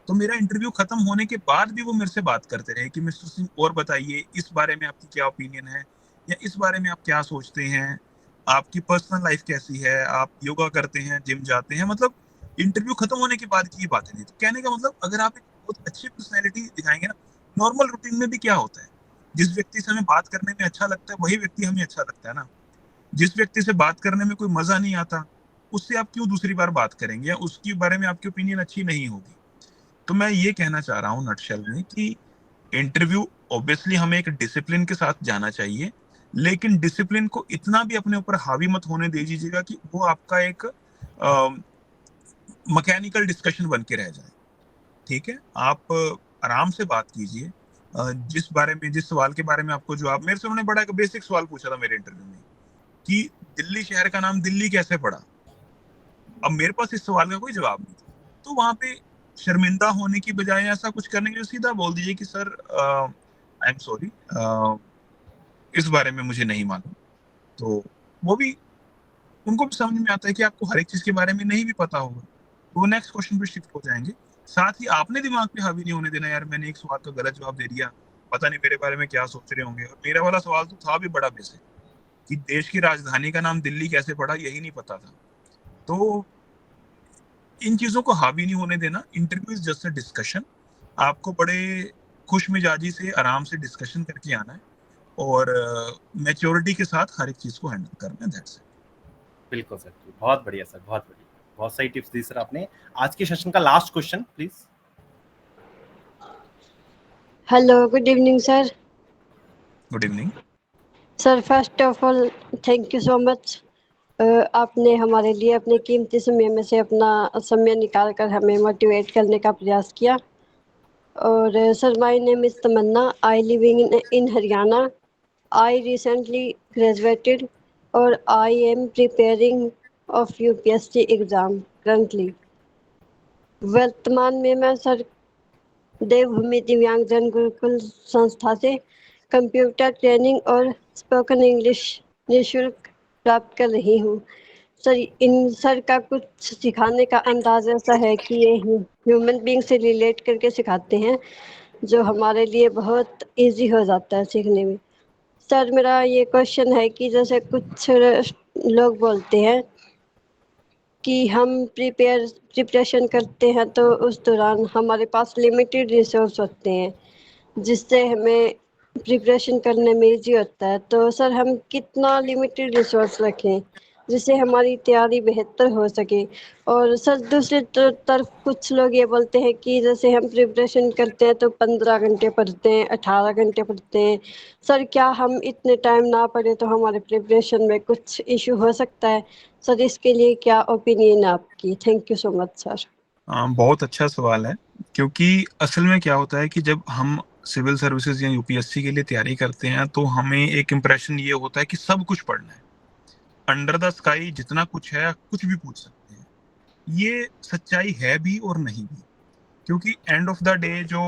तो मेरा इंटरव्यू खत्म होने के बाद भी वो मेरे से बात करते रहे कि मिस्टर सिंह और बताइए इस बारे में आपकी क्या ओपिनियन है, या इस बारे में आप क्या सोचते हैं, आपकी पर्सनल लाइफ कैसी है, आप योगा करते हैं, जिम जाते हैं, मतलब इंटरव्यू खत्म होने के बाद की ये बातें नहीं। तो कहने का मतलब अगर आप एक बहुत अच्छी पर्सनैलिटी दिखाएंगे ना, नॉर्मल रूटीन में भी क्या होता है, जिस व्यक्ति से हमें बात करने में अच्छा लगता है वही व्यक्ति हमें अच्छा लगता है ना। जिस व्यक्ति से बात करने में कोई मजा नहीं आता, उससे आप क्यों दूसरी बार बात करेंगे, या उसके बारे में आपकी ओपिनियन अच्छी नहीं होगी। तो मैं ये कहना चाह रहा हूँ नटशेल में कि इंटरव्यू ऑब्वियसली हमें एक डिसिप्लिन के साथ जाना चाहिए, लेकिन डिसिप्लिन को इतना भी अपने ऊपर हावी मत होने दे दीजिएगा कि वो आपका एक मैकेनिकल डिस्कशन बन के रह जाए। ठीक है, आप आराम से बात कीजिए। जिस सवाल के बारे में आपको जवाब, मेरे से उन्होंने बड़ा एक बेसिक सवाल पूछा था मेरे इंटरव्यू में कि दिल्ली शहर का नाम दिल्ली कैसे पड़ा। अब मेरे पास इस सवाल का कोई जवाब नहीं था, तो वहां पे शर्मिंदा होने की बजाय ऐसा कुछ करने के लिए सीधा बोल दीजिए कि सर आई एम सॉरी, इस बारे में मुझे नहीं मालूम। तो वो भी, उनको भी समझ में आता है कि आपको हर एक चीज के बारे में नहीं भी पता होगा, तो वो नेक्स्ट क्वेश्चन पे शिफ्ट हो जाएंगे। साथ ही आपने दिमाग पे हावी नहीं होने देना, यार मैंने एक सवाल का गलत जवाब दे दिया, पता नहीं मेरे बारे में क्या सोच रहे होंगे। और मेरा वाला सवाल तो था भी बड़ा बेसिक कि देश की राजधानी का नाम दिल्ली कैसे पड़ा, यही नहीं पता था। तो इन चीजों को हावी नहीं होने देना। Interview is just a discussion. आपको बड़े खुश मिजाजी से आराम से डिस्कशन करके आना है और मैच्योरिटी के साथ हर एक चीज को हैंडल करना है। That's it. बिल्कुल सर, बहुत बढ़िया सर, बहुत बढ़िया, बहुत सही टिप्स दी सर आपने। आज के सेशन का last question please. Hello, good evening sir. Good evening sir, first of all thank you so much. आपने हमारे लिए अपने कीमती समय में से अपना समय निकाल कर हमें मोटिवेट करने का प्रयास किया। और sir, my name is Tamanna, I living in Haryana. I recently graduated और I am preparing of UPSC exam currently. वर्तमान में मैं सर देवभूमि दिव्यांगजन गुरुकुल संस्था से कंप्यूटर ट्रेनिंग और स्पोकन इंग्लिश निःशुल्क प्राप्त कर रही हूँ। सर का कुछ सिखाने का अंदाज ऐसा है कि ये ह्यूमन बीइंग से रिलेट करके सिखाते हैं, जो हमारे लिए बहुत इजी हो जाता है सीखने में। सर, मेरा ये क्वेश्चन है कि जैसे कुछ लोग बोलते हैं कि हम प्रिपरेशन करते हैं तो उस दौरान हमारे पास लिमिटेड रिसोर्स होते हैं, जिससे हमें प्रिपरेशन करने में इजी होता है। तो सर, हम कितना लिमिटेड रिसोर्स रखें जिससे हमारी तैयारी बेहतर हो सके। और सर, दूसरी तरफ कुछ लोग ये बोलते हैं कि जैसे हम प्रिपरेशन करते हैं तो 15 घंटे पढ़ते हैं, 18 घंटे पढ़ते हैं। सर, क्या हम इतने टाइम ना पढ़े तो हमारे प्रिपरेशन में कुछ इशू हो सकता है? सर, इसके लिए क्या ओपिनियन है आपकी? Thank you so much sir. बहुत अच्छा सवाल है, क्योंकि असल में क्या होता है कि जब हम सिविल सर्विसेज या यूपीएससी के लिए तैयारी करते हैं तो हमें एक इम्प्रेशन ये होता है कि सब कुछ पढ़ना है, अंडर द स्काई जितना कुछ है कुछ भी पूछ सकते हैं। ये सच्चाई है भी और नहीं भी, क्योंकि एंड ऑफ द डे जो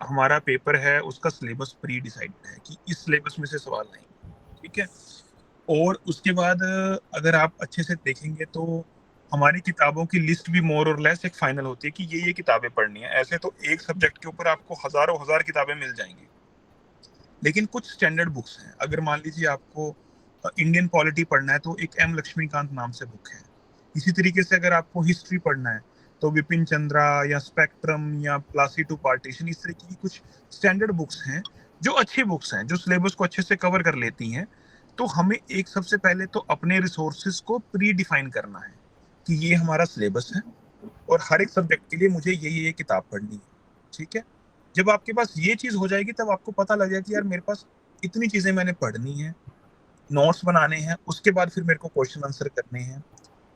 हमारा पेपर है उसका सिलेबस प्री डिसाइडेड है कि इस सिलेबस में से सवाल नहीं, ठीक है। और उसके बाद अगर आप अच्छे से देखेंगे तो हमारी किताबों की लिस्ट भी मोर और लेस एक फाइनल होती है कि ये किताबें पढ़नी है। ऐसे तो एक सब्जेक्ट के ऊपर आपको हजारों हजार किताबें मिल जाएंगी, लेकिन कुछ स्टैंडर्ड बुक्स हैं। अगर मान लीजिए आपको इंडियन पॉलिटी पढ़ना है तो एक एम लक्ष्मीकांत नाम से बुक है। इसी तरीके से अगर आपको हिस्ट्री पढ़ना है तो विपिन चंद्रा या स्पेक्ट्रम या प्लासी टू पार्टीशन, इस तरह की कुछ स्टैंडर्ड बुक्स हैं जो अच्छी बुक्स हैं, जो सिलेबस को अच्छे से कवर कर लेती हैं। तो हमें एक सबसे पहले तो अपने रिसोर्सेज को प्री डिफाइन करना है कि ये हमारा सिलेबस है और हर एक सब्जेक्ट के लिए मुझे ये किताब पढ़नी है, ठीक है। जब आपके पास ये चीज हो जाएगी तब आपको पता लग जाएगा कि यार मेरे पास इतनी चीजें मैंने पढ़नी है, नोट्स बनाने हैं, उसके बाद फिर मेरे को क्वेश्चन आंसर करने हैं,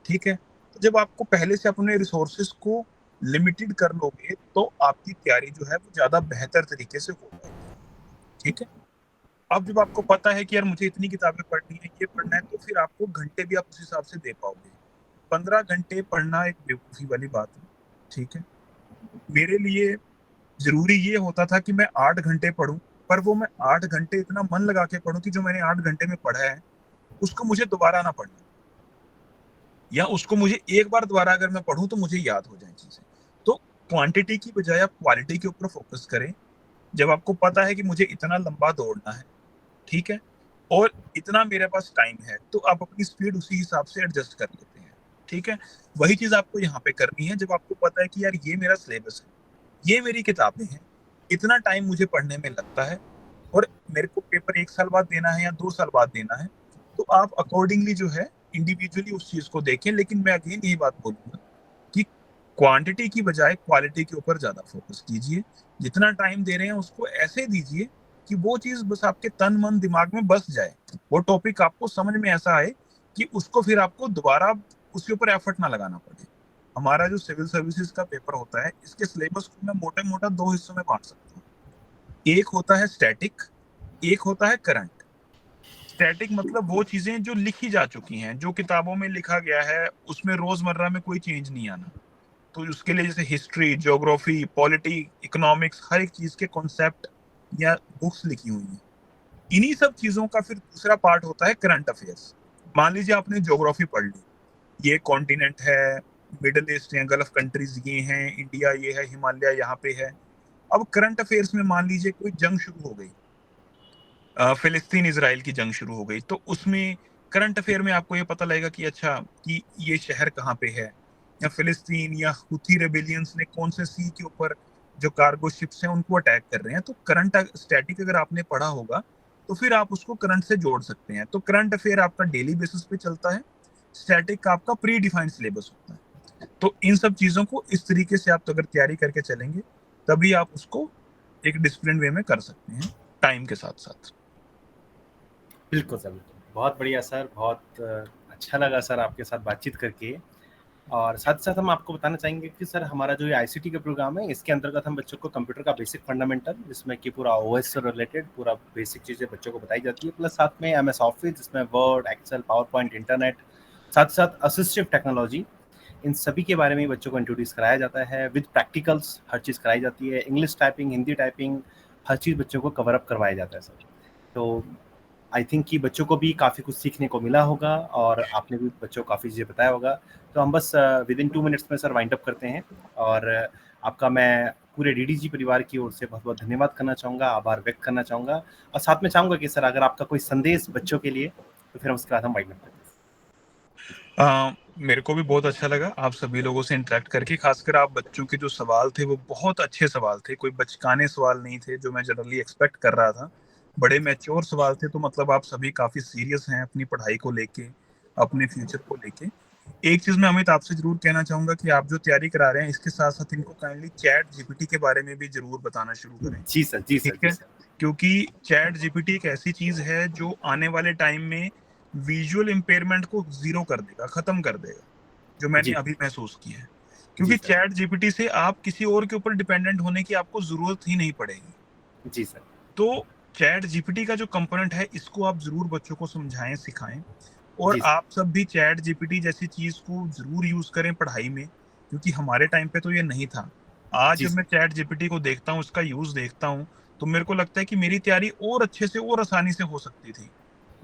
ठीक है। तो जब आपको पहले से अपने रिसोर्सेज को लिमिटेड कर लोगे तो आपकी तैयारी जो है वो ज्यादा बेहतर तरीके से हो जाएगी, ठीक है। अब जब आपको पता है कि यार मुझे इतनी किताबें पढ़नी है, ये पढ़ना है, तो फिर आपको घंटे भी आप उस हिसाब से दे पाओगे। 15 घंटे पढ़ना एक बेवकूफ़ी वाली बात है, ठीक है। मेरे लिए जरूरी ये होता था कि मैं 8 घंटे पढूं, पर वो मैं 8 घंटे इतना मन लगा के पढूं कि जो मैंने 8 घंटे में पढ़ा है उसको मुझे दोबारा ना पढ़ना, या उसको मुझे एक बार दोबारा अगर मैं पढूं तो मुझे याद हो जाए चीजें। तो क्वांटिटी की बजाय आप क्वालिटी के ऊपर फोकस करें। जब आपको पता है कि मुझे इतना लंबा दौड़ना है, ठीक है, और इतना मेरे पास टाइम है, तो आप अपनी स्पीड उसी हिसाब से एडजस्ट कर लेते हैं, ठीक है। वही चीज आपको यहाँ पे करनी है जब आपको पता है कि यार ये मेरा सिलेबस है, ये मेरी किताबें हैं, इतना टाइम मुझे पढ़ने में लगता है और मेरे को पेपर 1 साल बाद देना है या 2 साल बाद देना है, तो आप अकॉर्डिंगली जो है इंडिविजुअली उस चीज को देखें। लेकिन मैं अगेन यही बात बोलूंगा कि क्वांटिटी की बजाय क्वालिटी के ऊपर ज्यादा फोकस कीजिए। जितना टाइम दे रहे हैं उसको ऐसे दीजिए कि वो चीज बस आपके तन मन दिमाग में बस जाए, वो टॉपिक आपको समझ में ऐसा आए कि उसको फिर आपको दोबारा उसके ऊपर एफर्ट ना लगाना पड़े। हमारा जो सिविल सर्विसेज का पेपर होता है, इसके सिलेबस को मैं मोटा मोटा 2 हिस्सों में बांट सकता हूँ। एक होता है स्टैटिक, एक होता है करंट। स्टैटिक मतलब वो चीजें जो लिखी जा चुकी हैं, जो किताबों में लिखा गया है, उसमें रोजमर्रा में कोई चेंज नहीं आना। तो उसके लिए जैसे हिस्ट्री, ज्योग्राफी, पॉलिटी, इकोनॉमिक्स, हर एक चीज के कॉन्सेप्ट या बुक्स लिखी हुई हैं। इन्हीं सब चीजों का फिर दूसरा पार्ट होता है करंट अफेयर्स। मान लीजिए आपने ज्योग्राफी पढ़ ली, ये कॉन्टिनेंट है, मिडिल ईस्ट या गल्फ कंट्रीज ये हैं, इंडिया ये है, हिमालय यहाँ पे है। अब करंट अफेयर्स में मान लीजिए कोई जंग शुरू हो गई, फिलिस्तीन इजराइल की जंग शुरू हो गई, तो उसमें करंट अफेयर में आपको ये पता लगेगा कि अच्छा कि ये शहर कहाँ पे है, या फिलिस्तीन या हुथी रेबेलियंस ने कौन से सी के ऊपर जो कार्गो शिप्स हैं उनको अटैक कर रहे हैं। तो करंट स्टैटिक अगर आपने पढ़ा होगा तो फिर आप उसको करंट से जोड़ सकते हैं। तो करंट अफेयर आपका डेली बेसिस पे चलता है, स्टैटिक का आपका प्री डिफाइंड सिलेबस होता है। तो इन सब चीजों को इस तरीके से आप अगर तैयारी करके चलेंगे तभी आप उसको एक डिसिप्लिन वे में कर सकते हैं टाइम के साथ साथ। बिल्कुल सर, बहुत बढ़िया सर, बहुत अच्छा लगा सर आपके साथ बातचीत करके। और साथ साथ हम आपको बताना चाहेंगे कि सर हमारा जो ये आईसीटी का प्रोग्राम है, इसके अंतर्गत हम बच्चों को कंप्यूटर का बेसिक फंडामेंटल, जिसमें कि पूरा ओएस से रिलेटेड पूरा बेसिक चीज़ें बच्चों को बताई जाती है, प्लस साथ में एमएस ऑफिस जिसमें Word, Excel, PowerPoint, internet, साथ साथ असिस्टिव टेक्नोलॉजी, इन सभी के बारे में बच्चों को इंट्रोड्यूस कराया जाता है। विद प्रैक्टिकल्स हर चीज़ कराई जाती है, इंग्लिश टाइपिंग, हिंदी टाइपिंग, हर चीज़ बच्चों को कवर अप करवाया जाता है सर। तो आई थिंक कि बच्चों को भी काफ़ी कुछ सीखने को मिला होगा और आपने भी बच्चों को काफ़ी चीज़ें बताया होगा। तो हम बस विद इन 2 मिनट्स में सर वाइंड अप करते हैं। और आपका मैं पूरे डीडीजी परिवार की ओर से बहुत बहुत धन्यवाद करना चाहूँगा, आभार व्यक्त करना चाहूँगा, और साथ में चाहूँगा कि सर अगर आपका कोई संदेश बच्चों के लिए, तो फिर उसके बाद हम वाइंड अप करते हैं। मेरे को भी बहुत अच्छा लगा आप सभी लोगों से इंटरेक्ट करके, खासकर आप बच्चों के जो सवाल थे वो बहुत अच्छे सवाल थे, कोई बचकाने सवाल नहीं थे जो मैं जनरली एक्सपेक्ट कर रहा था, बड़े मैच्योर सवाल थे। तो मतलब आप सभी काफी सीरियस हैं अपनी पढ़ाई को लेके, अपने फ्यूचर को लेके। एक चीज मैं अमित आपसे जरूर कहना चाहूंगा कि आप जो तैयारी करा रहे हैं इसके साथ साथ इनको काइंडली चैट जीपीटी के बारे में भी जरूर बताना शुरू करें। जी सर, जी सर, ठीक है, क्योंकि चैट जीपीटी एक ऐसी चीज है जो आने वाले टाइम में विजुअल इम्पेयरमेंट को जीरो कर देगा, खत्म कर देगा, जो मैंने अभी महसूस किया है। क्योंकि चैट जीपीटी से आप किसी और के ऊपर डिपेंडेंट होने की आपको जरूरत ही नहीं पड़ेगी। जी सर। तो चैट जीपीटी का जो कंपोनेंट है इसको आप जरूर बच्चों को समझाएं, सिखाएं, और आप सब भी चैट जीपीटी जैसी चीज को जरूर यूज करें पढ़ाई में, क्योंकि हमारे टाइम पे तो ये नहीं था। आज जब मैं चैट जीपीटी को देखता हूँ, उसका यूज देखता हूँ, तो मेरे को लगता है कि मेरी तैयारी और अच्छे से और आसानी से हो सकती थी।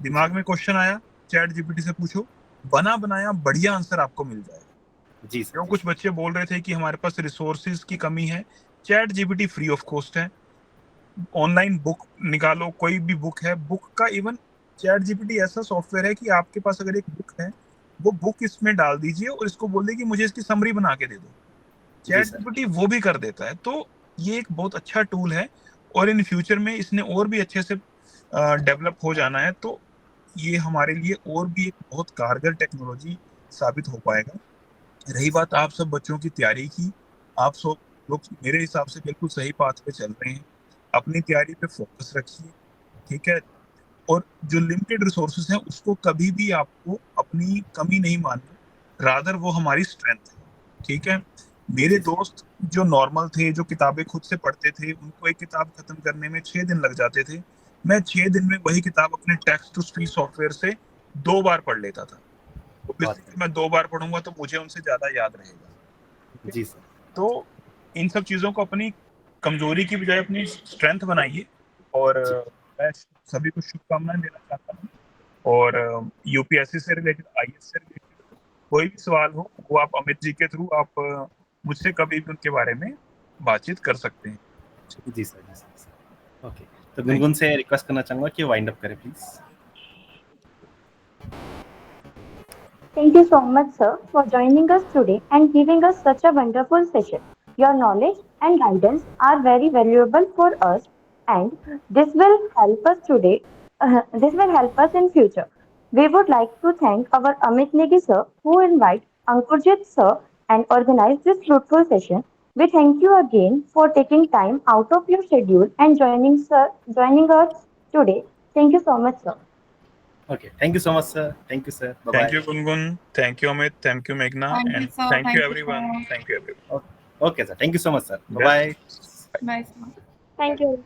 दिमाग में क्वेश्चन आया, चैट जीपीटी से पूछो, बना बनाया बढ़िया आंसर आपको मिल जाएगा। जी सर। कुछ बच्चे बोल रहे थे कि हमारे पास रिसोर्सेज की कमी है, chat GPT free of cost है। ऑनलाइन बुक निकालो, कोई भी बुक है, बुक का इवन चैट जीपीटी ऐसा सॉफ्टवेयर है कि आपके पास अगर एक बुक है, वो बुक इसमें डाल दीजिए और इसको बोल दीजिए कि मुझे इसकी समरी बना के दे दो, चैट जीपीटी वो भी कर देता है। तो ये एक बहुत अच्छा टूल है और इन फ्यूचर में इसने और भी अच्छे से डेवलप हो जाना है। तो ये हमारे लिए और भी एक बहुत कारगर टेक्नोलॉजी साबित हो पाएगा। रही बात आप सब बच्चों की तैयारी की, आप सब लोग मेरे हिसाब से बिल्कुल सही पाथ पे चल रहे हैं। अपनी तैयारी पे फोकस रखिए, ठीक है, और जो लिमिटेड रिसोर्सेज हैं उसको कभी भी आपको अपनी कमी नहीं माननी, रादर वो हमारी स्ट्रेंथ है। ठीक है, मेरे दोस्त जो नॉर्मल थे, जो किताबें खुद से पढ़ते थे, उनको एक किताब खत्म करने में 6 दिन लग जाते थे। मैं 6 दिन में वही किताब अपने टेक्स्ट टू स्पीच सॉफ्टवेयर से 2 बार पढ़ लेता था। मैं 2 बार पढ़ूंगा तो मुझे उनसे ज्यादा याद रहेगा। जी सर। तो इन सब चीजों को अपनी कमजोरी की बजाय अपनी स्ट्रेंथ बनाइए, और मैं सभी को शुभकामनाएं देना चाहता हूँ। और यूपीएससी से रिलेटेड, आईएएस से रिलेटेड कोई भी सवाल हो, वो आप अमित जी के थ्रू आप मुझसे कभी भी उनके बारे में बातचीत कर सकते हैं। जी सर, जी सर। ओके, तो गुनगुन से रिक्वेस्ट करना चाहूंगा कि वाइंड अप करें please. Thank you so much, sir, for joining us today and giving us such a wonderful session. Your knowledge and guidance are very valuable for us, and this will help us today. This will help us in future. We would like to thank our Amit Negi sir, who invite Ankurjit sir and organize this fruitful session. We thank you again for taking time out of your schedule and joining us today. Thank you so much, sir. Okay, thank you so much, sir. Thank you, sir. Bye bye. Thank you, Gungun. Thank you, Amit. Thank you, Meghna. Thank you, And sir. thank you, Thank you, everyone. sir. Thank you, everyone. Okay, sir. Thank you so much, sir. Yeah. Bye bye. Bye, sir. Thank you.